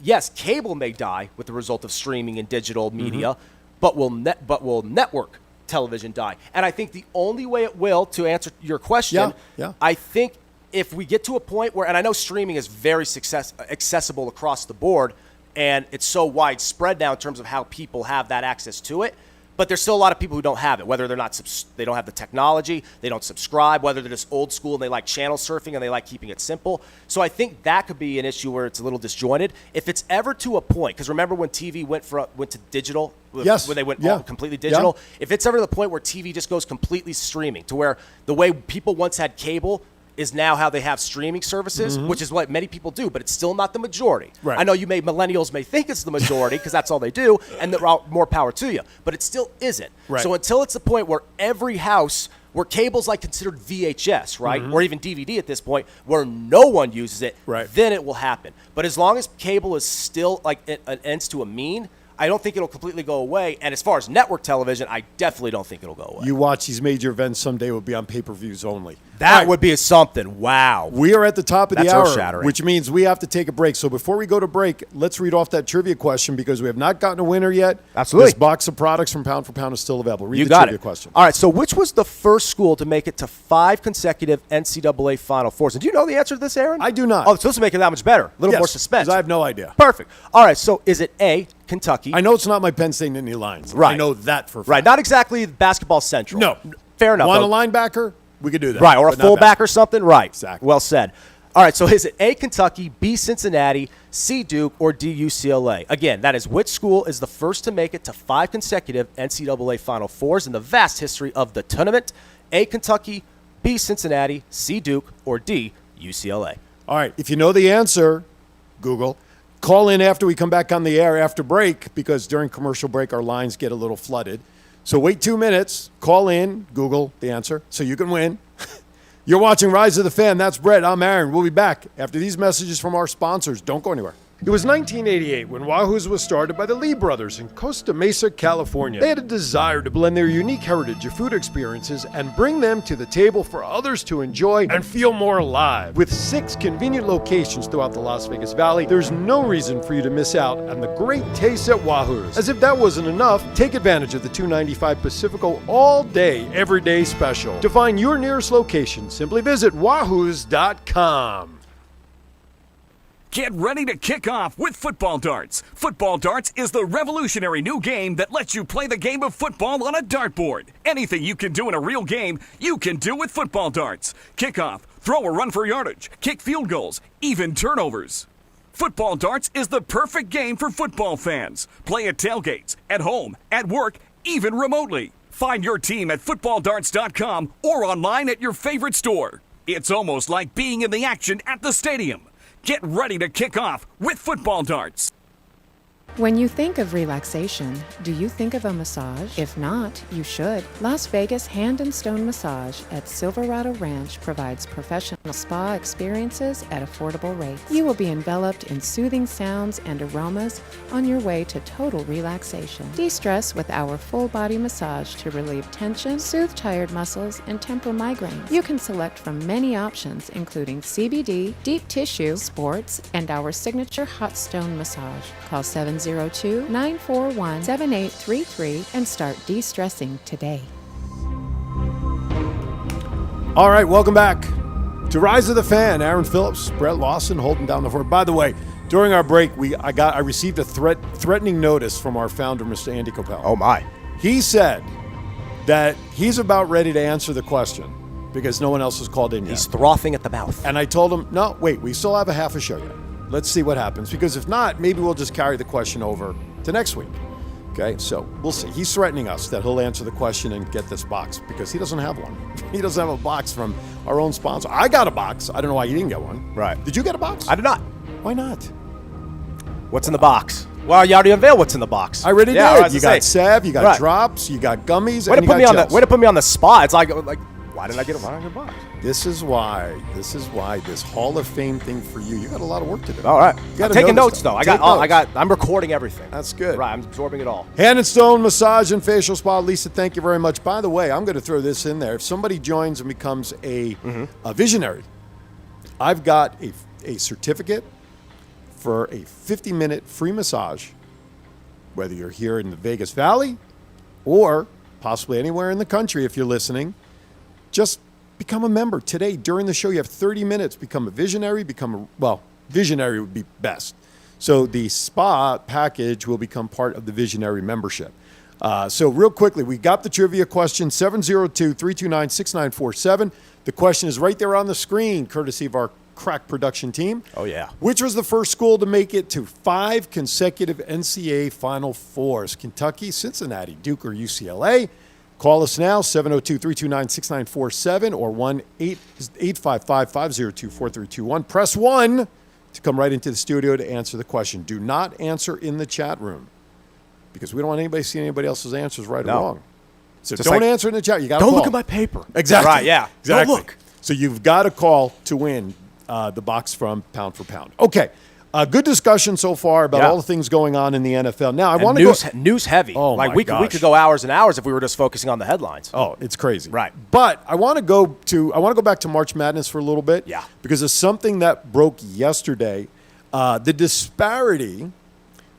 S2: yes, cable may die with the result of streaming and digital media, but will network television die? And I think the only way it will, to answer your question, I think if we get to a point where, and I know streaming is very accessible across the board, and it's so widespread now in terms of how people have that access to it. But there's still a lot of people who don't have it, whether they're not they don't have the technology, they don't subscribe, whether they're just old school and they like channel surfing and they like keeping it simple. So I think that could be an issue where it's a little disjointed. If it's ever to a point, because remember when TV went to digital,
S1: yes,
S2: when they went
S1: yeah,
S2: all completely digital,
S1: yeah.
S2: if it's ever to the point where TV just goes completely streaming, to where the way people once had cable is now how they have streaming services, which is what many people do, but it's still not the majority.
S1: Right.
S2: I know millennials may think it's the majority because that's all they do, and they're all more power to you, but it still isn't.
S1: Right.
S2: So until it's the point where every house, where cable's like considered VHS, right, or even DVD at this point, where no one uses it,
S1: right,
S2: then it will happen. But as long as cable is still like an ends to a mean, I don't think it'll completely go away. And as far as network television, I definitely don't think it'll go away.
S1: You watch these major events someday will be on pay-per-views only.
S2: That would be something. Wow.
S1: We are at the top of the hour,
S2: earth-shattering.
S1: which means we have to take a break. So before we go to break, let's read off that trivia question because we have not gotten a winner yet.
S2: Absolutely.
S1: This box of products from Pound for Pound is still available. Read
S2: You
S1: the
S2: got
S1: trivia
S2: it.
S1: question.
S2: All right, so which was the first school to make it to 5 consecutive NCAA Final Fours? And do you know the answer to this, Aaron?
S1: I do not.
S2: Oh, so this will make it that much better. A little
S1: Yes,
S2: more suspense.
S1: 'cause I have no idea.
S2: Perfect. All right, so is it A, Kentucky?
S1: I know it's not my Penn State Nittany Lions.
S2: Right.
S1: I know that for a fact.
S2: Right, not exactly basketball central.
S1: No.
S2: Fair enough.
S1: Want a linebacker? We could do that.
S2: Right, or a
S1: but not
S2: fullback or something? Right.
S1: Exactly.
S2: Well said. All right, so is it A, Kentucky, B, Cincinnati, C, Duke, or D, UCLA? Again, that is which school is the first to make it to 5 consecutive NCAA Final Fours in the vast history of the tournament? A, Kentucky, B, Cincinnati, C, Duke, or D, UCLA?
S1: All right, if you know the answer, Google. Call in after we come back on the air after break because during commercial break our lines get a little flooded. So wait 2 minutes, call in, Google the answer, so you can win. You're watching Rise of the Fan. That's Brett. I'm Aaron. We'll be back after these messages from our sponsors. Don't go anywhere. It was 1988 when Wahoo's was started by the Lee brothers in Costa Mesa, California. They had a desire to blend their unique heritage of food experiences and bring them to the table for others to enjoy and feel more alive. With 6 convenient locations throughout the Las Vegas Valley, there's no reason for you to miss out on the great taste at Wahoo's. As if that wasn't enough, take advantage of the $2.95 Pacifico all-day, everyday special. To find your nearest location, simply visit wahoos.com.
S3: Get ready to kick off with Football Darts. Football Darts is the revolutionary new game that lets you play the game of football on a dartboard. Anything you can do in a real game, you can do with Football Darts. Kickoff, throw or run for yardage, kick field goals, even turnovers. Football Darts is the perfect game for football fans. Play at tailgates, at home, at work, even remotely. Find your team at footballdarts.com or online at your favorite store. It's almost like being in the action at the stadium. Get ready to kick off with Football Darts.
S4: When you think of relaxation, do you think of a massage? If not, you should. Las Vegas Hand and Stone Massage at Silverado Ranch provides professional spa experiences at affordable rates. You will be enveloped in soothing sounds and aromas on your way to total relaxation. De-stress with our full-body massage to relieve tension, soothe tired muscles, and temper migraines. You can select from many options, including CBD, deep tissue, sports, and our signature hot stone massage. Call 702-941-7833 and start de-stressing today.
S1: All right, welcome back to Rise of the Fan. Aaron Phillips, Brett Lawson holding down the fort. By the way, during our break, I received a threatening notice from our founder, Mr. Andy Coppell.
S2: Oh, my.
S1: He said that he's about ready to answer the question because no one else has called in yet.
S2: He's frothing at the mouth.
S1: And I told him, no, wait, we still have a half a show yet. Let's see what happens, because if not, maybe we'll just carry the question over to next week. Okay, so we'll see. He's threatening us that he'll answer the question and get this box because he doesn't have one. He doesn't have a box from our own sponsor. I got a box. I don't know why you didn't get one.
S2: Right.
S1: Did you get a box?
S2: I did not.
S1: Why not?
S2: What's in the box? Well, you already unveiled what's in the box.
S1: I already
S2: I
S1: did. You got salve, you got
S2: Right.
S1: drops, you got gummies,
S2: Way
S1: and
S2: to
S1: you
S2: put
S1: got
S2: me on
S1: gels.
S2: way to put me on the spot. It's like why didn't I get a box?
S1: This is why this Hall of Fame thing for you. You got a lot of work to do.
S2: All right.
S1: You
S2: I'm
S1: gotta
S2: taking
S1: know
S2: notes
S1: this
S2: though.
S1: stuff. Take notes.
S2: I'm recording everything.
S1: That's good.
S2: Right, I'm absorbing it all.
S1: Hand and Stone Massage and Facial Spa. Lisa, thank you very much. By the way, I'm going to throw this in there. If somebody joins and becomes a visionary, I've got a certificate for a 50-minute free massage, whether you're here in the Vegas Valley or possibly anywhere in the country if you're listening. Just become a member today. During the show, you have 30 minutes. Become a visionary. Visionary would be best. So the spa package will become part of the visionary membership. So real quickly, we got the trivia question, 702-329-6947. The question is right there on the screen, courtesy of our crack production team.
S2: Oh, yeah.
S1: Which was the first school to make it to 5 consecutive NCAA Final Fours? Kentucky, Cincinnati, Duke, or UCLA? Call us now, 702-329-6947 or 1-855-502-4321. Press 1 to come right into the studio to answer the question. Do not answer in the chat room because we don't want anybody seeing anybody else's answers right or wrong. So
S2: Just
S1: don't
S2: like,
S1: answer in the chat. You got to
S2: don't
S1: call.
S2: look at my paper.
S1: Exactly.
S2: Right, yeah.
S1: Exactly.
S2: Don't look.
S1: So you've got to call to win the box from Pound for Pound. Okay. Good discussion so far about all the things going on in the NFL. Now, I want to go
S2: news heavy.
S1: Oh,
S2: like
S1: my
S2: we
S1: gosh.
S2: could go hours and hours if we were just focusing on the headlines.
S1: Oh, it's crazy.
S2: Right.
S1: But I want to go back to March Madness for a little bit.
S2: Yeah.
S1: Because of something that broke yesterday. The disparity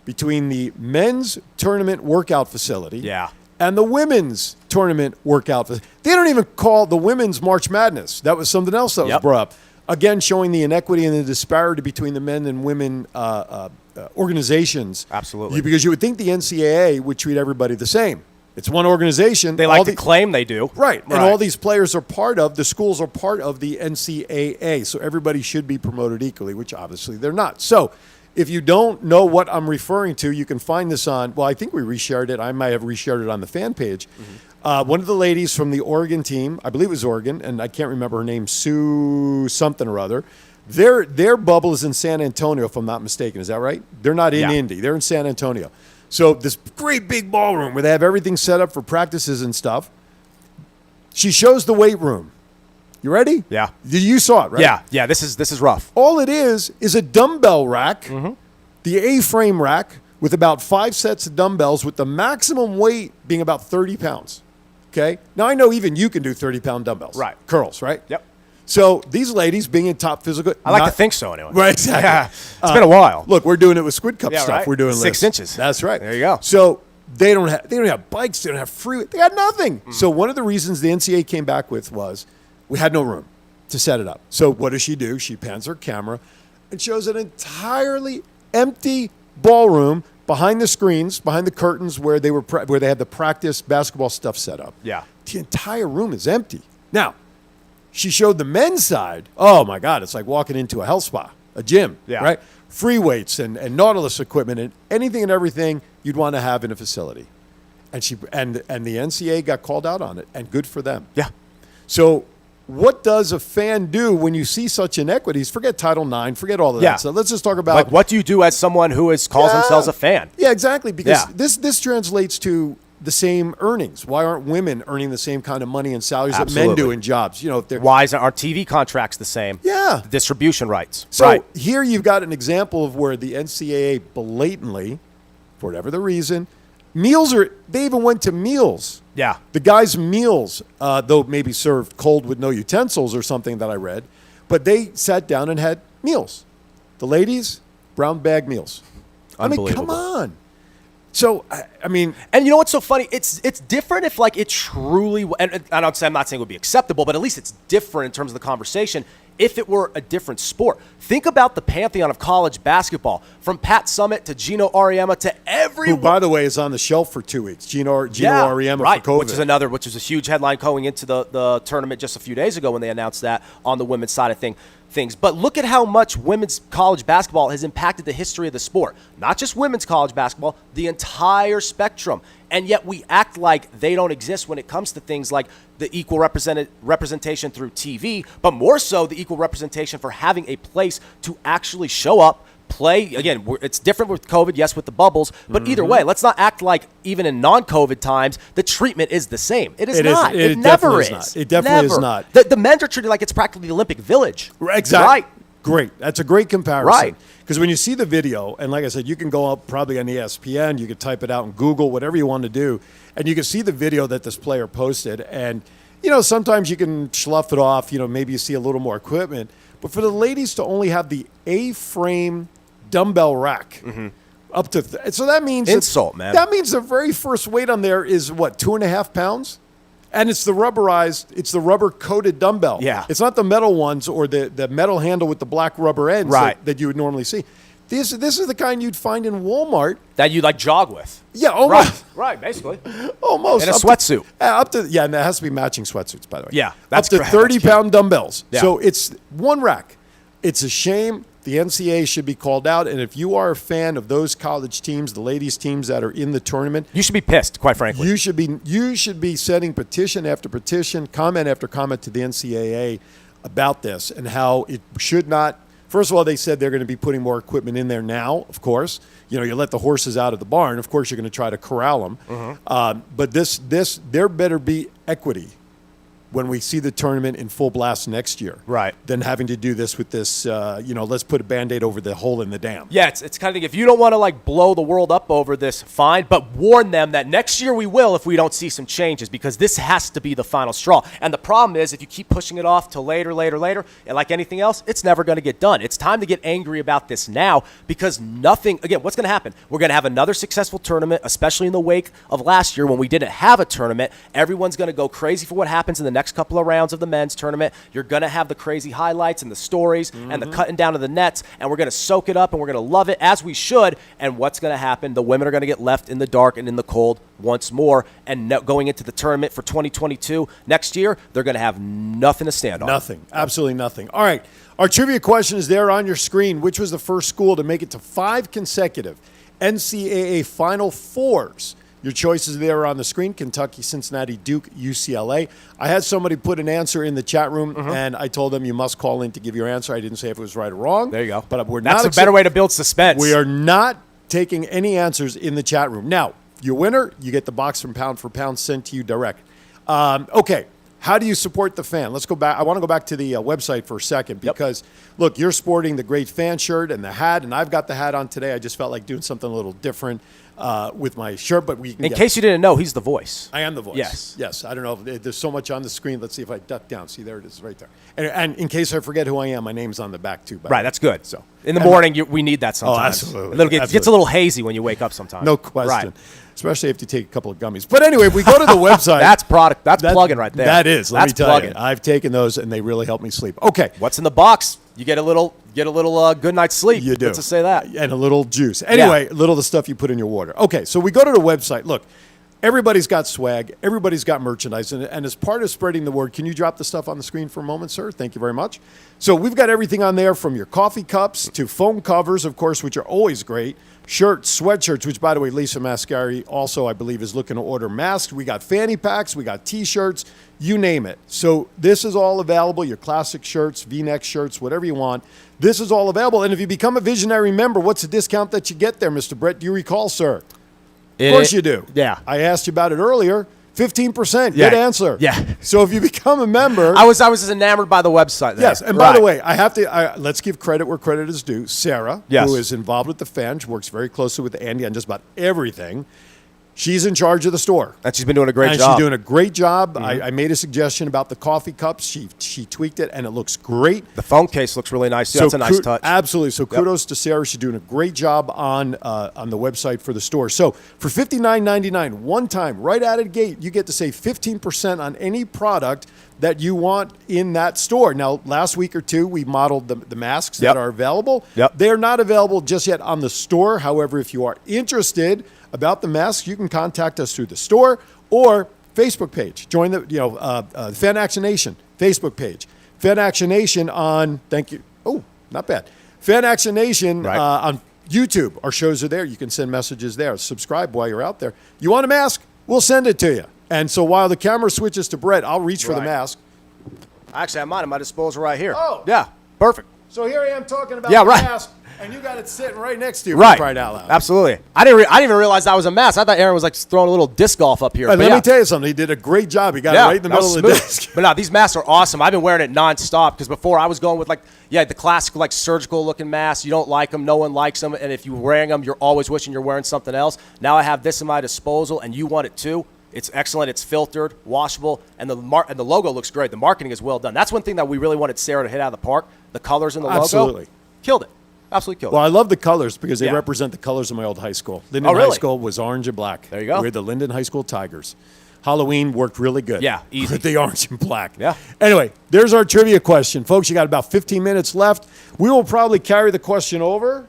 S1: between the men's tournament workout facility and the women's tournament workout facility. They don't even call the women's March Madness. That was something else that was brought up. Again, showing the inequity and the disparity between the men and women organizations.
S2: Absolutely.
S1: Because you would think the NCAA would treat everybody the same. It's one organization.
S2: They like to claim they do.
S1: Right. And all these players are the schools are part of the NCAA. So everybody should be promoted equally, which obviously they're not. So if you don't know what I'm referring to, you can find this on, I think we reshared it. I might have reshared it on the fan page. One of the ladies from the Oregon team, I believe it was Oregon, and I can't remember her name, Sue something or other. Their bubble is in San Antonio, if I'm not mistaken. Is that right? They're not in Indy. They're in San Antonio. So this great big ballroom where they have everything set up for practices and stuff. She shows the weight room. You ready?
S2: Yeah.
S1: You saw it, right?
S2: Yeah. This is rough.
S1: All it is a dumbbell rack, the A-frame rack with about 5 sets of dumbbells with the maximum weight being about 30 pounds. Okay? Now, I know even you can do 30-pound dumbbells.
S2: Right.
S1: Curls, right?
S2: Yep.
S1: So these ladies being in top physical.
S2: I like to think so anyway.
S1: Right, exactly.
S2: Yeah. It's been a while.
S1: Look, we're doing it with Squid Cup stuff.
S2: Right?
S1: We're doing
S2: 6 inches.
S1: That's right.
S2: There you go.
S1: So they don't have bikes. They don't have free. They got nothing. So one of the reasons the NCAA came back with was we had no room to set it up. So what does she do? She pans her camera and shows an entirely empty ballroom behind the screens, behind the curtains where they had the practice basketball stuff set up.
S2: Yeah.
S1: The entire room is empty. Now, she showed the men's side. Oh my God, it's like walking into a health spa, a gym, right? Free weights and Nautilus equipment and anything and everything you'd want to have in a facility. And the NCAA got called out on it, and good for them.
S2: Yeah.
S1: So what does a fan do when you see such inequities? Forget Title IX, forget all of that stuff. Let's just talk about
S2: like what do you do as someone who calls themselves a fan?
S1: Yeah, exactly. Because this translates to the same earnings. Why aren't women earning the same kind of money and salaries that men do in jobs?
S2: Why aren't TV contracts the same?
S1: Yeah.
S2: The distribution rights.
S1: So here you've got an example of where the NCAA blatantly, for whatever the reason, they even went to meals.
S2: Yeah.
S1: The guys' meals, though maybe served cold with no utensils or something that I read, but they sat down and had meals. The ladies, brown bag meals.
S2: Unbelievable.
S1: I mean, come on. So, I mean...
S2: And you know what's so funny? It's different if, like, it truly... And I'm not saying it would be acceptable, but at least it's different in terms of the conversation if it were a different sport. Think about the pantheon of college basketball, from Pat Summitt to Gino Auriemma to everyone...
S1: Who, by the way, is on the shelf for 2 weeks. Gino Auriemma for COVID.
S2: Which was a huge headline going into the tournament just a few days ago when they announced that on the women's side of things. But look at how much women's college basketball has impacted the history of the sport. Not just women's college basketball, the entire spectrum. And yet we act like they don't exist when it comes to things like the equal representation through TV, but more so the equal representation for having a place to actually show up, play. Again, it's different with COVID, yes, with the bubbles, but either way, let's not act like even in non-COVID times, the treatment is the same. It is not. It never is.
S1: It definitely is not.
S2: The men's are treated like it's practically the Olympic Village.
S1: Exactly.
S2: Right.
S1: Great. That's a great comparison.
S2: Right.
S1: Because when you see the video, and like I said, you can go up probably on ESPN, you could type it out in Google, whatever you want to do, and you can see the video that this player posted. And, sometimes you can slough it off, maybe you see a little more equipment. But for the ladies to only have the A-frame dumbbell rack up to so that means
S2: insult, man.
S1: That means the very first weight on there is what, 2.5 pounds, and it's the rubber coated dumbbell.
S2: Yeah,
S1: it's not the metal ones or the metal handle with the black rubber ends that you would normally see. This is the kind you'd find in Walmart.
S2: That you like jog with.
S1: Yeah, almost.
S2: Right, basically.
S1: Almost.
S2: In a sweatsuit.
S1: And it has to be matching sweatsuits, by the way.
S2: Yeah, that's
S1: up to
S2: correct.
S1: 30-pound dumbbells.
S2: Yeah.
S1: So it's one rack. It's a shame. The NCAA should be called out. And if you are a fan of those college teams, the ladies' teams that are in the tournament,
S2: You should be pissed, quite frankly.
S1: you should be sending petition after petition, comment after comment to the NCAA about this and how it should not. First of all, they said they're going to be putting more equipment in there now, of course. You know, you let the horses out of the barn. Of course, you're going to try to corral them. But there better be equity when we see the tournament in full blast next year.
S2: Right.
S1: Than having to do this with this, let's put a Band-Aid over the hole in the dam.
S2: Yeah, it's kind of thing. If you don't want to like blow the world up over this, fine. But warn them that next year we will if we don't see some changes, because this has to be the final straw. And the problem is, if you keep pushing it off till later, and like anything else, it's never going to get done. It's time to get angry about this now, because nothing. Again, what's going to happen? We're going to have another successful tournament, especially in the wake of last year when we didn't have a tournament. Everyone's going to go crazy for what happens in the next couple of rounds of the men's tournament. You're going to have the crazy highlights and the stories and the cutting down of the nets, and we're going to soak it up and we're going to love it as we should. And what's going to happen? The women are going to get left in the dark and in the cold once more, and going into the tournament for 2022 next year, they're going to have nothing to stand on.
S1: Nothing. Absolutely nothing. All right. Our trivia question is there on your screen. Which was the first school to make it to 5 consecutive NCAA Final Fours? Your choices there on the screen: Kentucky, Cincinnati, Duke, UCLA. I had somebody put an answer in the chat room, and I told them you must call in to give your answer. I didn't say if it was right or wrong.
S2: There you go.
S1: But
S2: That's a better way to build suspense.
S1: We are not taking any answers in the chat room. Now, your winner, you get the box from Pound for Pound sent to you direct. Okay. How do you support the fan? Let's go back. I want to go back to the website for a second because, look, you're sporting the great fan shirt and the hat, and I've got the hat on today. I just felt like doing something a little different with my shirt, but we can
S2: In case you didn't know, he's the voice.
S1: I am the voice.
S2: Yes.
S1: Yes. I don't know. There's so much on the screen. Let's see if I duck down. See, there it is right there. And in case I forget who I am, my name's on the back, too.
S2: Right, that's good.
S1: So
S2: in the morning, we need that sometimes.
S1: Oh, absolutely.
S2: It gets a little hazy when you wake up sometimes.
S1: No question.
S2: Right.
S1: Especially if you take a couple of gummies. But anyway, if we go to the website.
S2: That's plugging right there.
S1: That is. Let me tell
S2: plugging.
S1: you. I've taken those, and they really help me sleep. Okay.
S2: What's in the box? You get a little good night's sleep.
S1: You do.
S2: Let's just say that.
S1: And a little juice. Anyway, a little of the stuff you put in your water. Okay, so we go to the website. Look, everybody's got swag. Everybody's got merchandise. And as part of spreading the word, can you drop the stuff on the screen for a moment, sir? Thank you very much. So we've got everything on there, from your coffee cups to foam covers, of course, which are always great. Shirts, sweatshirts, which, by the way, Lisa Mascari also, I believe, is looking to order masks. We got fanny packs. We got T-shirts. You name it. So this is all available. Your classic shirts, V-neck shirts, whatever you want. This is all available. And if you become a visionary member, what's the discount that you get there, Mr. Brett? Do you recall, sir? Of course you do.
S2: Yeah.
S1: I asked you about it earlier. 15%.
S2: Yeah.
S1: Good answer.
S2: Yeah.
S1: So if you become a member.
S2: I was just enamored by the website there.
S1: Yes. And by the way, I have to, let's give credit where credit is due. Sarah,
S2: Yes.
S1: who is involved with the fan, she works very closely with Andy on just about everything. She's in charge of the store.
S2: And she's been doing a great
S1: And
S2: job.
S1: she's doing a great job. I made a suggestion about the coffee cups. She tweaked it, and it looks great.
S2: The phone case looks really nice, too. That's a nice touch.
S1: Absolutely. So kudos to Sarah. She's doing a great job on the website for the store. So for $59.99, one time, right out of the gate, you get to save 15% on any product that you want in that store. Now, last week or two, we modeled the masks that are available.
S2: Yep.
S1: They're not available just yet on the store. However, if you are interested about the masks, you can contact us through the store or Facebook page. Join the Fan Action Nation Facebook page. Fan Action Nation on, thank you. Oh, not bad. Fan Action Nation on YouTube. Our shows are there. You can send messages there. Subscribe while you're out there. You want a mask? We'll send it to you. And so while the camera switches to Brett, I'll reach for the mask.
S2: Actually, I have mine at my disposal right here.
S1: Oh.
S2: Yeah, perfect.
S1: So here I am talking about
S2: Yeah,
S1: the
S2: right.
S1: mask, and you got it sitting right next to you.
S2: Right.
S1: Right out loud.
S2: Absolutely. I didn't even realize that was a mask. I thought Aaron was like throwing a little disc golf up here.
S1: And
S2: But
S1: let me tell you something. He did a great job. He got it right in the
S2: that was
S1: middle of the
S2: smooth.
S1: disc.
S2: But no, these masks are awesome. I've been wearing it nonstop because before I was going with the classic surgical looking masks. You don't like them. No one likes them. And if you're wearing them, you're always wishing you're wearing something else. Now I have this in my disposal, and you want it too. It's excellent. It's filtered, washable, and the logo looks great. The marketing is well done. That's one thing that we really wanted Sarah to hit out of the park. The colors in the logo.
S1: Absolutely.
S2: Killed it. Absolutely killed
S1: Well,
S2: it.
S1: I love the colors because they
S2: Yeah.
S1: represent the colors of my old high school. Linden
S2: really?
S1: High School was orange and black.
S2: There you go.
S1: We're the Linden High School Tigers. Halloween worked really good.
S2: Yeah, easy.
S1: With the orange and black.
S2: Yeah.
S1: Anyway, there's our trivia question. Folks, you got about 15 minutes left. We will probably carry the question over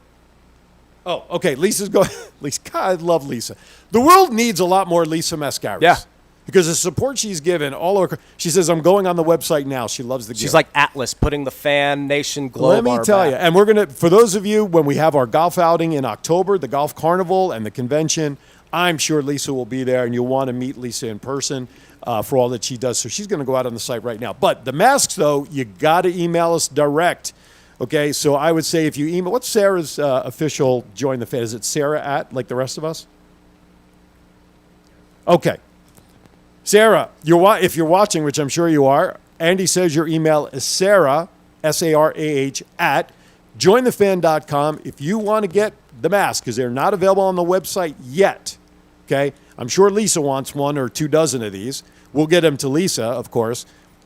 S1: Oh, okay. Lisa's going. Lisa, God, I love Lisa. The world needs a lot more Lisa Mascaras.
S2: Yeah.
S1: Because the support she's given all over. She says, I'm going on the website now. She loves the gear.
S2: She's like Atlas, putting the fan nation globe
S1: Let
S2: on
S1: me
S2: her
S1: tell
S2: back.
S1: you, and we're going to, for those of you, when we have our golf outing in October, the golf carnival and the convention, I'm sure Lisa will be there, and you'll want to meet Lisa in person for all that she does. So she's going to go out on the site right now. But the masks, though, you got to email us direct. Okay, so I would say if you email, what's Sarah's official join the fan? Is it Sarah at, like the rest of us? Okay. Sarah, if you're watching, which I'm sure you are, Andy says your email is Sarah, S-A-R-A-H, at jointhefan.com if you want to get the mask, because they're not available on the website yet. Okay? I'm sure Lisa wants 1 or 2 dozen of these. We'll get them to Lisa, of course.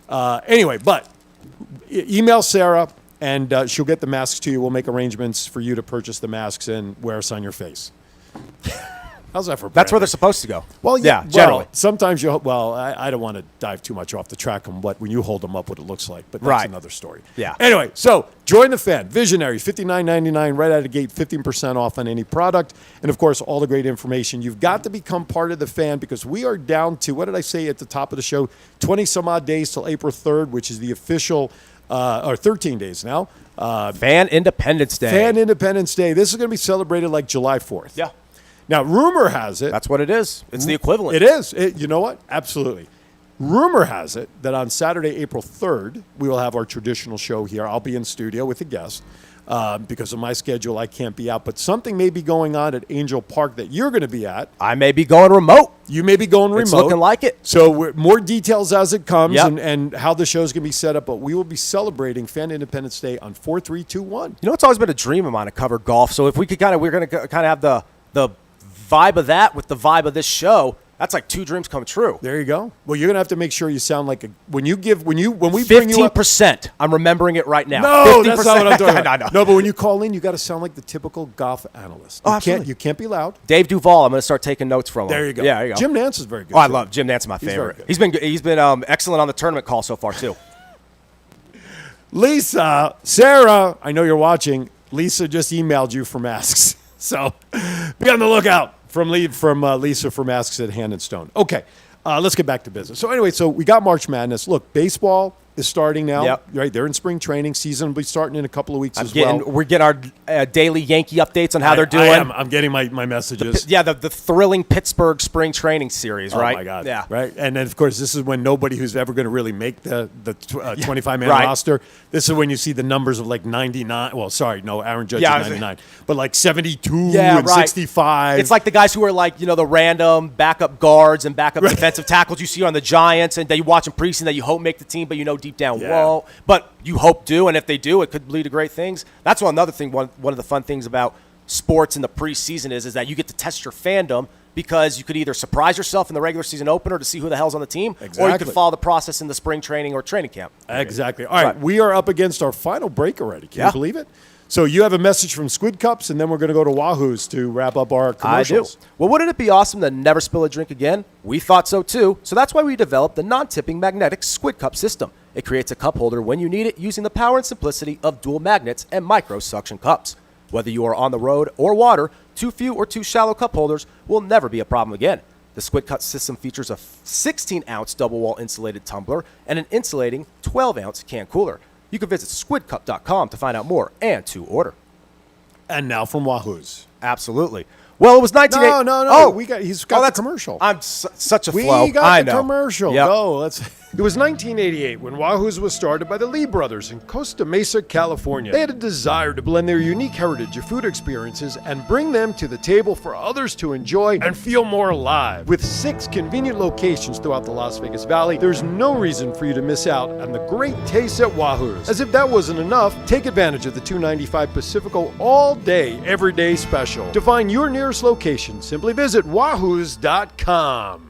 S1: Anyway, but email Sarah, and she'll get the masks to you. We'll make arrangements for you to purchase the masks and wear us on your face. How's that for
S2: That's where
S1: branding?
S2: they're supposed to go.
S1: Well, yeah,
S2: generally.
S1: Well, sometimes I don't want to dive too much off the track on when you hold them up, what it looks like, but that's
S2: Right.
S1: another story.
S2: Yeah.
S1: Anyway, so join the fan. Visionaries, $59.99 right out of the gate, 15% off on any product. And, of course, all the great information. You've got to become part of the fan because we are down to, what did I say at the top of the show, 20-some-odd days till April 3rd, which is the official, or 13 days now.
S2: Fan Independence Day.
S1: Fan Independence Day. This is going to be celebrated like July 4th.
S2: Yeah.
S1: Now, rumor has it.
S2: That's what it is. It's the equivalent.
S1: It is. You know what? Absolutely. Rumor has it that on Saturday, April 3rd, we will have our traditional show here. I'll be in studio with a guest. Because of my schedule, I can't be out. But something may be going on at Angel Park that you're going to be at.
S2: I may be going remote.
S1: You may be going remote.
S2: It's looking like it.
S1: So more details as it comes
S2: Yep.
S1: and how the show's going to be set up. But we will be celebrating Fan Independence Day on 4/3/21.
S2: You know, it's always been a dream of mine to cover golf. So if we could we're going to kind of have the vibe of that with the vibe of this show. That's like 2 dreams come true.
S1: There you go. Well, you're going to have to make sure you sound like when we bring you up.
S2: 15%. I'm remembering it right now.
S1: No,
S2: 50%.
S1: that's not what I'm talking about.
S2: No.
S1: No, but when you call in, you got to sound like the typical golf analyst.
S2: Oh, absolutely.
S1: You can't be loud.
S2: Dave Duvall, I'm going to start taking notes from him.
S1: There you go.
S2: Yeah, there you go.
S1: Jim Nance is very good.
S2: Oh, I
S1: too.
S2: love Jim Nance, my
S1: very
S2: favorite.
S1: good.
S2: He's been good. He's been excellent on the tournament call so far too.
S1: Lisa, Sarah, I know you're watching. Lisa just emailed you for masks. So be on the lookout from Lisa for masks at Hand and Stone. Okay, let's get back to business. So anyway, we got March Madness. Look, baseball is starting now.
S2: Yep.
S1: Right, they're in spring training. Season will be starting in a couple of weeks well.
S2: We're getting our daily Yankee updates on how they're doing.
S1: I'm getting my messages.
S2: The thrilling Pittsburgh spring training series, right?
S1: Oh, my God.
S2: Yeah.
S1: Right? And then, of course, this is when nobody who's ever going to really make the 25-man
S2: Right.
S1: roster. This is when you see the numbers of like 99. Well, sorry, no, Aaron Judge
S2: Yeah,
S1: is 99. But like 72
S2: Yeah,
S1: and
S2: right.
S1: 65.
S2: It's like the guys who are like, the random backup guards and backup defensive tackles you see on the Giants and that you watch in preseason that you hope make the team, but deep down won't. But you hope do, and if they do, it could lead to great things. That's another thing. One of the fun things about sports in the preseason is that you get to test your fandom because you could either surprise yourself in the regular season opener to see who the hell's on the team, or you
S1: Exactly.
S2: could follow the process in the spring training or training camp.
S1: Exactly. All right,
S2: Right.
S1: we are up against our final break already. Can you believe it? So you have a message from Squid Cups, and then we're going to go to Wahoo's to wrap up our commercials.
S2: I do. Well, wouldn't it be awesome to never spill a drink again? We thought so too. So that's why we developed the non-tipping magnetic Squid Cup system. It creates a cup holder when you need it using the power and simplicity of dual magnets and micro suction cups. Whether you are on the road or water, too few or too shallow cup holders will never be a problem again. The Squid Cup system features a 16-ounce double-wall insulated tumbler and an insulating 12-ounce can cooler. You can visit squidcup.com to find out more and to order.
S1: And now from Wahoo's.
S2: Absolutely. Well, it was 1980.
S1: No.
S2: Oh,
S1: He's got the
S2: that's
S1: commercial.
S2: I'm such a
S1: We
S2: flow.
S1: got
S2: I
S1: the
S2: know.
S1: commercial.
S2: Yep.
S1: Go. It was 1988 when Wahoo's was started by the Lee brothers in Costa Mesa, California. They had a desire to blend their unique heritage of food experiences and bring them to the table for others to enjoy and feel more alive. With 6 convenient locations throughout the Las Vegas Valley, there's no reason for you to miss out on the great taste at Wahoo's. As if that wasn't enough, take advantage of the $2.95 Pacifico all-day, everyday special. To find your nearest location, simply visit wahoos.com.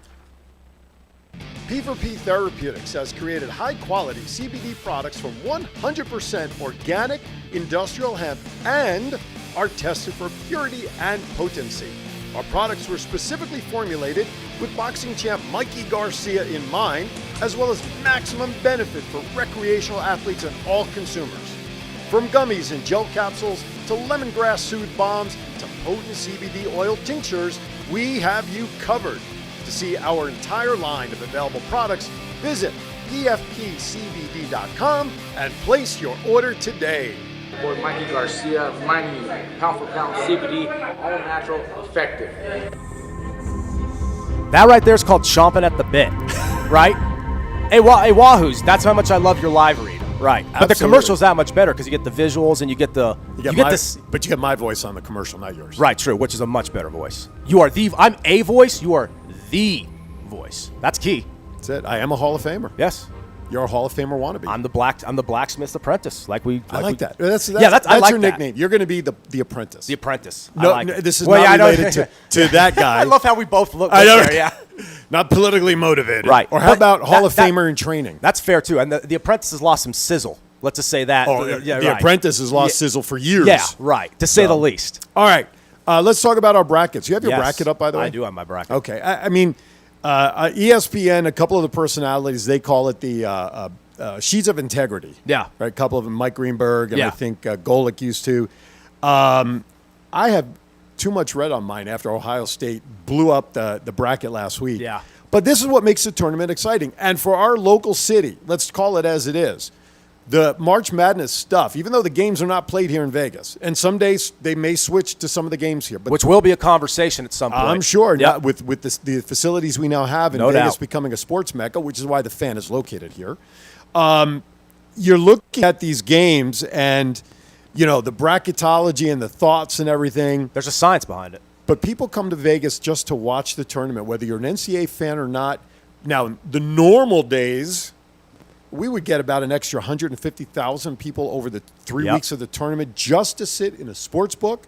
S1: P4P Therapeutics has created high-quality CBD products from 100% organic industrial hemp and are tested for purity and potency. Our products were specifically formulated with boxing champ Mikey Garcia in mind, as well as maximum benefit for recreational athletes and all consumers. From gummies and gel capsules to lemongrass soothe bombs to potent CBD oil tinctures, we have you covered. To see our entire line of available products, visit efpcbd.com and place your order today.
S5: Boy, Mikey Garcia, reminding you, pound for pound CBD, all natural, effective.
S2: That right there is called chomping at the bit, right? Hey, Wahoos, that's how much I love your live read. Right. But the
S1: Absolutely.
S2: commercial's that much better because you get the visuals and you get this.
S1: But you get my voice on the commercial, not yours.
S2: Right, true, which is a much better voice. I'm a voice, you are the voice. That's key.
S1: That's it. I am a Hall of Famer.
S2: Yes.
S1: You're a Hall of Famer wannabe.
S2: I'm the blacksmith's apprentice. I like
S1: that. That's
S2: I like
S1: your
S2: that.
S1: nickname. You're going to be the apprentice.
S2: The apprentice.
S1: No,
S2: I like it.
S1: this is not related to that guy.
S2: I love how we both look
S1: I know.
S2: there, yeah.
S1: Not politically motivated.
S2: Right.
S1: Or how
S2: But
S1: about Hall of
S2: that-
S1: Famer in training?
S2: That's fair too. And the apprentice has lost some sizzle. Let's just say that.
S1: The apprentice has lost sizzle for years.
S2: Yeah, right. To say the least.
S1: All right. Let's talk about our brackets. You have your
S2: Yes.
S1: bracket up, by the way?
S2: I do have my bracket.
S1: Okay. I mean, ESPN, a couple of the personalities, they call it the Sheets of Integrity.
S2: Yeah.
S1: Right. A couple of them, Mike Greenberg, and
S2: Yeah.
S1: I think Golick used to. I have too much red on mine after Ohio State blew up the bracket last week.
S2: Yeah.
S1: But this is what makes the tournament exciting. And for our local city, let's call it as it is, the March Madness stuff, even though the games are not played here in Vegas, and some days they may switch to some of the games here. But
S2: Which will be a conversation at some point.
S1: I'm sure,
S2: Yep.
S1: not with the facilities we now have in
S2: No
S1: Vegas
S2: doubt.
S1: becoming a sports mecca, which is why the Fan is located here. You're looking at these games and, the bracketology and the thoughts and everything.
S2: There's a science behind it.
S1: But people come to Vegas just to watch the tournament, whether you're an NCAA fan or not. Now, the normal days, we would get about an extra 150,000 people over the 3
S2: Yep.
S1: weeks of the tournament just to sit in a sports book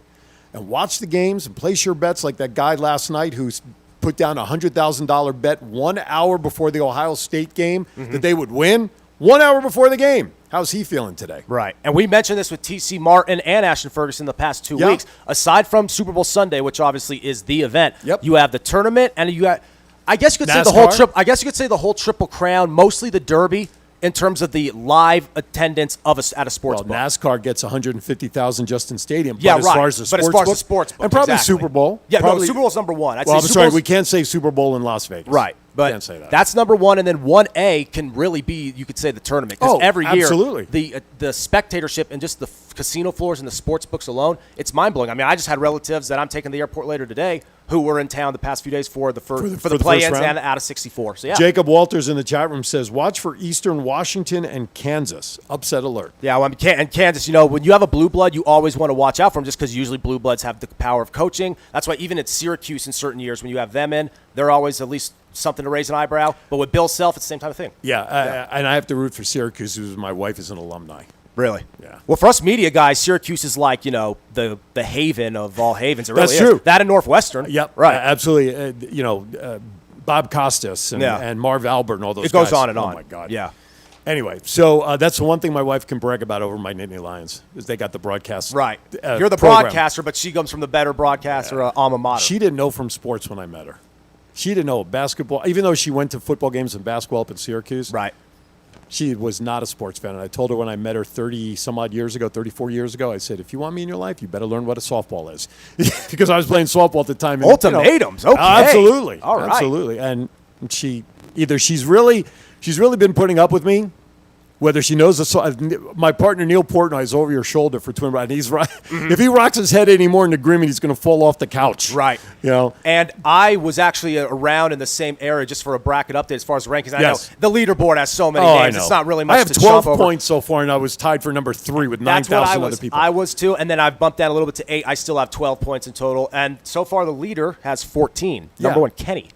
S1: and watch the games and place your bets, like that guy last night who's put down a $100,000 bet 1 hour before the Ohio State game that they would win. 1 hour before the game. How's he feeling today?
S2: Right. And we mentioned this with T.C. Martin and Ashton Ferguson the past 2
S1: Yeah.
S2: weeks. Aside from Super Bowl Sunday, which obviously is the event,
S1: Yep.
S2: you have the tournament and you got, I guess you could say the whole triple crown, mostly the Derby in terms of the live attendance of at a sports
S1: Well,
S2: book.
S1: NASCAR gets 150,000 just in stadium.
S2: Yeah,
S1: but as
S2: right.
S1: far as the
S2: But
S1: sports
S2: as far as
S1: book,
S2: the sports book,
S1: and probably
S2: exactly.
S1: Super Bowl.
S2: Yeah,
S1: probably,
S2: no, Super Bowl's number one. I'd
S1: well,
S2: say
S1: I'm
S2: Super
S1: sorry,
S2: Bowl's-
S1: we can't say Super Bowl in Las Vegas.
S2: Right, but
S1: can't say that.
S2: that's number one, and then 1A can really be, you could say, the tournament. Because
S1: Oh,
S2: every year,
S1: absolutely.
S2: the spectatorship and just the casino floors and the sports books alone, it's mind-blowing. I mean, I just had relatives that I'm taking to the airport later today who were in town the past few days for the
S1: the
S2: play-ins
S1: first round?
S2: and out of 64. So, yeah.
S1: Jacob Walters in the chat room says, watch for Eastern Washington and Kansas. Upset alert.
S2: Yeah, well, and Kansas, when you have a blue blood, you always want to watch out for them just because usually blue bloods have the power of coaching. That's why even at Syracuse in certain years, when you have them in, they're always at least something to raise an eyebrow. But with Bill Self, it's the same type of thing.
S1: Yeah, and I have to root for Syracuse, because my wife is an alumni.
S2: Really?
S1: Yeah.
S2: Well, for us media guys, Syracuse is like, the haven of all havens. It really
S1: That's
S2: is.
S1: true.
S2: That and Northwestern.
S1: Yep,
S2: Right.
S1: absolutely. Bob Costas
S2: Yeah.
S1: and Marv Albert and all those
S2: It goes
S1: guys.
S2: on and on.
S1: Oh, my God.
S2: Yeah.
S1: Anyway, so that's the one thing my wife can brag about over my Nittany Lions is they got the broadcast.
S2: Right. You're the
S1: program.
S2: broadcaster, but she comes from the better broadcaster alma mater.
S1: She didn't know from sports when I met her. She didn't know basketball, even though she went to football games and basketball up in Syracuse.
S2: Right.
S1: She was not a sports fan. And I told her when I met her 34 years ago, I said, if you want me in your life, you better learn what a softball is. Because I was playing softball at the time. And,
S2: Ultimatums. Okay.
S1: Absolutely.
S2: All right.
S1: Absolutely. And she's really been putting up with me. Whether she knows my partner Neil Portnoy is over your shoulder for twin brother. He's right. If he rocks his head anymore in agreement, he's going to fall off the couch.
S2: Right. And I was actually around in the same area just for a bracket update as far as rankings. I
S1: Yes.
S2: know the leaderboard has so many
S1: I
S2: names.
S1: know.
S2: It's not really much
S1: I have
S2: to
S1: 12
S2: jump over.
S1: points so far, and I was tied for number 3 with
S2: That's what
S1: 9,000 other people.
S2: I was too, and then I've bumped down a little bit to 8. I still have 12 points in total, and so far the leader has 14.
S1: Yeah.
S2: Number one, Kenny.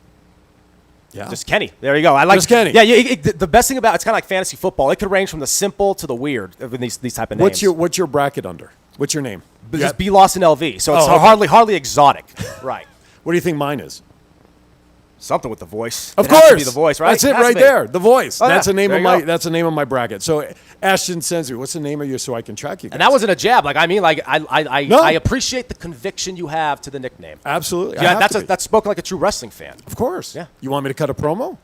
S1: Yeah.
S2: Just Kenny. There you go. I like
S1: Just Kenny.
S2: Yeah, the best thing about it's kind of like fantasy football. It could range from the simple to the weird in these type of names.
S1: What's your bracket under? What's your name?
S2: But just be lost in LV, so it's
S1: Oh, okay.
S2: hardly exotic. Right.
S1: What do you think mine is?
S2: Something with the voice.
S1: Of
S2: It has to
S1: course,
S2: be the voice, right?
S1: That's it
S2: Has to
S1: right
S2: be.
S1: there. The voice.
S2: Oh,
S1: That's
S2: yeah.
S1: the name
S2: There
S1: of
S2: you
S1: my.
S2: go.
S1: That's the name of my bracket. So Ashton sends me. What's the name of yours so I can track you guys?
S2: And that wasn't a jab. I
S1: No.
S2: appreciate the conviction you have to the nickname.
S1: Absolutely. I
S2: Yeah,
S1: have to be.
S2: that's spoken like a true wrestling fan.
S1: Of course.
S2: Yeah.
S1: You want me to cut a promo?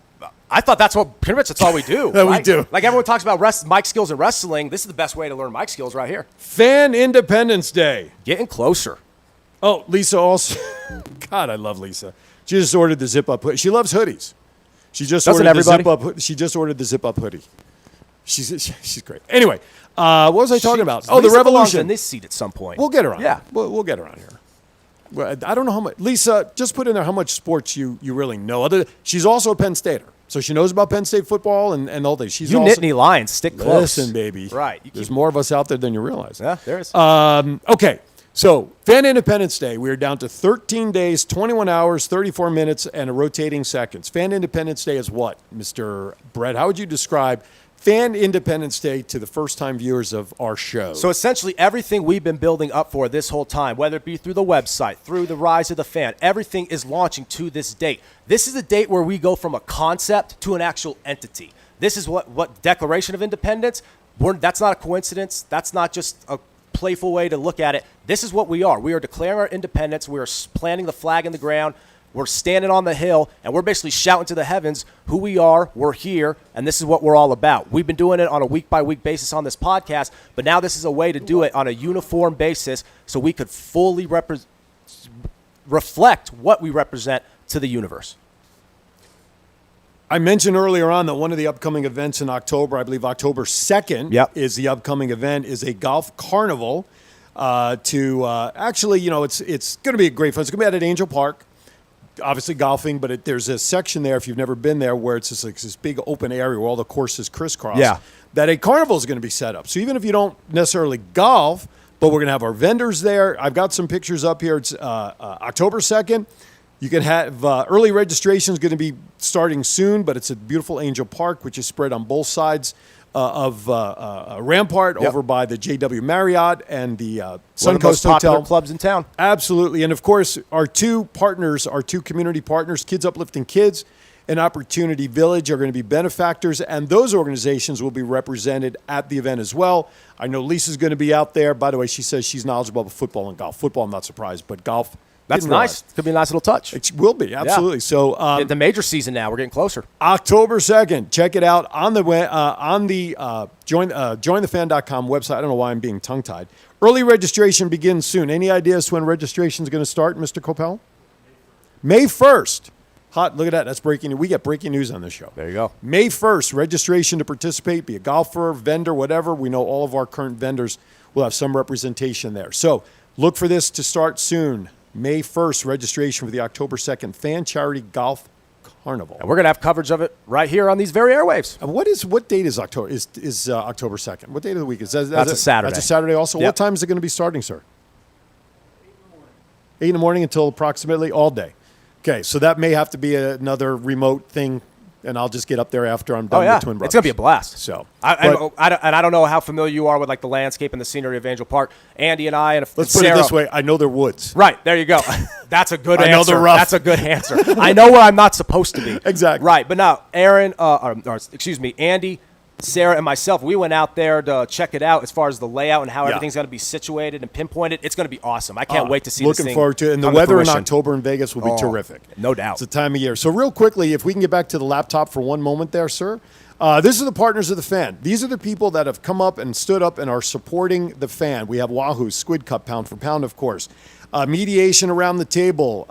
S2: I thought that's what pretty much that's all we do.
S1: Yeah, we
S2: right?
S1: do.
S2: Like everyone talks about mic skills in wrestling. This is the best way to learn mic skills right here.
S1: Fan Independence Day.
S2: Getting closer.
S1: Oh, Lisa also. God, I love Lisa. She just ordered the zip-up hoodie. She loves hoodies. She just
S2: Doesn't
S1: ordered
S2: everybody?
S1: the zip-up. She just ordered the zip-up hoodie. She's great. Anyway, what was I talking about? Oh,
S2: Lisa
S1: the
S2: belongs
S1: revolution.
S2: in this seat at some point.
S1: We'll get her on.
S2: Yeah.
S1: We'll get her on here. Well, I don't know how much. Lisa, just put in there how much sports you really know. She's also a Penn Stater, so she knows about Penn State football and all that. She's
S2: You
S1: also,
S2: Nittany Lions, stick close.
S1: Listen, baby.
S2: Right.
S1: There's more of us out there than you realize.
S2: Yeah, there is.
S1: Okay. So, Fan Independence Day, we are down to 13 days, 21 hours, 34 minutes, and a rotating seconds. Fan Independence Day is what, Mr. Brett? How would you describe Fan Independence Day to the first-time viewers of our show?
S2: So essentially everything we've been building up for this whole time, whether it be through the website, through the Rise of the Fan, everything is launching to this date. This is a date where we go from a concept to an actual entity. This is what Declaration of Independence, that's not a coincidence. That's not just a playful way to look at it. This is what we are. We are declaring our independence. We are planting the flag in the ground. We're standing on the hill, and we're basically shouting to the heavens who we are, we're here, and this is what we're all about. We've been doing it on a week-by-week basis on this podcast, but now this is a way to do it on a uniform basis so we could fully reflect what we represent to the universe.
S1: I mentioned earlier on that one of the upcoming events in October, I believe October 2nd, is the upcoming event, is a golf carnival actually, it's going to be a great fun. It's going to be at Angel Park. Obviously golfing, but there's a section there, if you've never been there, where it's just like this big open area where all the courses crisscross.
S2: Yeah.
S1: That a carnival is going to be set up. So even if you don't necessarily golf, but we're going to have our vendors there. I've got some pictures up here. It's October 2nd. You can have early registration is going to be starting soon, but it's at beautiful Angel Park, which is spread on both sides of Rampart, over by the JW Marriott and the Suncoast
S2: One of the most
S1: Hotel.
S2: popular clubs in town.
S1: Absolutely. And of course, our two community partners, Kids Uplifting Kids and Opportunity Village, are going to be benefactors, and those organizations will be represented at the event as well. I know Lisa's going to be out there. By the way, she says she's knowledgeable about football and golf. Football, I'm not surprised, but golf,
S2: That's nice. Could be a nice little touch.
S1: it will be, absolutely.
S2: Yeah.
S1: So
S2: The major season now, we're getting closer.
S1: October 2nd, check it out on the jointhefan.com website. I don't know why I'm being tongue-tied. Early registration begins soon. Any ideas when registration is going to start, Mr. Coppell? May 1st. Hot, look at that. That's breaking news. We get breaking news on this show.
S2: There you go.
S1: May 1st, registration to participate, be a golfer, vendor, whatever. We know all of our current vendors will have some representation there. So look for this to start soon. May 1st, registration for the October 2nd Fan Charity Golf Carnival.
S2: And we're going to have coverage of it right here on these very airwaves.
S1: And what date is October? Is October 2nd? What day of the week is that?
S2: That's a Saturday.
S1: That's a Saturday also.
S2: Yep.
S1: What time is it going to be starting, sir? 8 in the morning until approximately all day. Okay, so that may have to be another remote thing, and I'll just get up there after I'm done with Twin Brothers.
S2: It's going to be a blast.
S1: So,
S2: I don't know how familiar you are with like the landscape and the scenery of Angel Park. Andy and I and
S1: let's
S2: Sarah,
S1: put it this way: I know they're woods.
S2: Right, there you go. That's a good answer.
S1: I know they're rough.
S2: That's a good answer. I know where I'm not supposed to be.
S1: Exactly.
S2: Right, but now Andy, Sarah, and myself, we went out there to check it out as far as the layout and how everything's going to be situated and pinpointed. It's going to be awesome. I can't wait to see this thing.
S1: Looking forward to it. And the
S2: come to
S1: weather in
S2: fruition.
S1: October in Vegas will be terrific.
S2: No doubt.
S1: It's the time of year. So real quickly, if we can get back to the laptop for one moment there, sir. This are the partners of the Fan. These are the people that have come up and stood up and are supporting the Fan. We have Wahoo, Squid Cup, Pound for Pound, of course. Mediation Around the Table,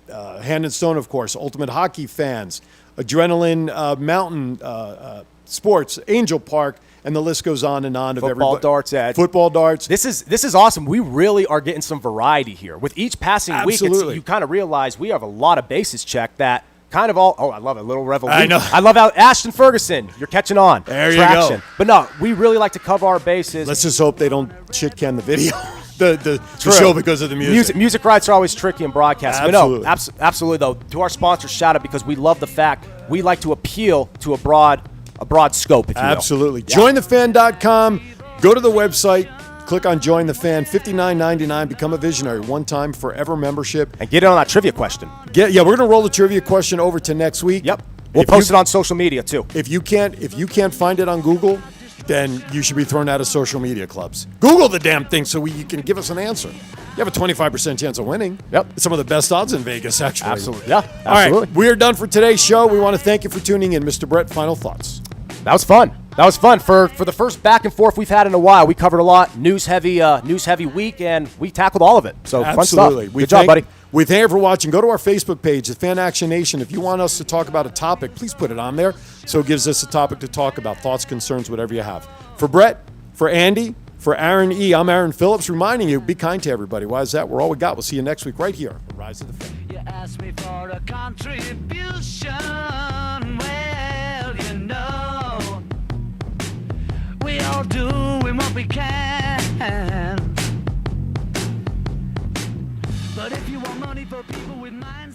S1: Hand and Stone, of course. Ultimate Hockey Fans, Adrenaline Mountain Sports, Angel Park, and the list goes on and on.
S2: Football darts, Ed.
S1: Football darts.
S2: This is awesome. We really are getting some variety here. With each passing week, you kind of realize we have a lot of bases checked that kind of all. Oh, I love it. Little revolution.
S1: I know.
S2: I love how Ashton Ferguson, you're catching on.
S1: There
S2: Traction.
S1: you go.
S2: But no, we really like to cover our bases.
S1: Let's just hope they don't shit can the video, the show because of the music.
S2: Music rights are always tricky in broadcasting.
S1: Absolutely.
S2: But no, absolutely though. To our sponsors, shout out because we love the fact we like to appeal to a broad scope, if you will.
S1: Absolutely.
S2: Yeah.
S1: JoinTheFan.com. Go to the website. Click on Join the Fan. $59.99. Become a visionary. One-time, forever membership.
S2: And get in on that trivia question.
S1: We're going to roll the trivia question over to next week.
S2: Yep. We'll post it on social media too.
S1: If you can't find it on Google, then you should be thrown out of social media clubs. Google the damn thing so you can give us an answer. You have a 25% chance of winning.
S2: Yep.
S1: It's some of the best odds in Vegas, actually.
S2: Absolutely. Yeah,
S1: All
S2: absolutely.
S1: right, we are done for today's show. We want to thank you for tuning in. Mr. Brett, final thoughts.
S2: That was fun. That was fun. For the first back and forth we've had in a while, we covered a lot. News heavy week, and we tackled all of it. So
S1: Absolutely.
S2: Fun stuff. Good job, buddy.
S1: We thank you for watching. Go to our Facebook page, the Fan Action Nation. If you want us to talk about a topic, please put it on there so it gives us a topic to talk about, thoughts, concerns, whatever you have. For Brett, for Andy, for Aaron E., I'm Aaron Phillips, reminding you, be kind to everybody. Why is that? We're all we got. We'll see you next week right here on Rise of the Fan.
S6: You asked me for a contribution. Well, you know, we all doing what we can. But if you want money for people with minds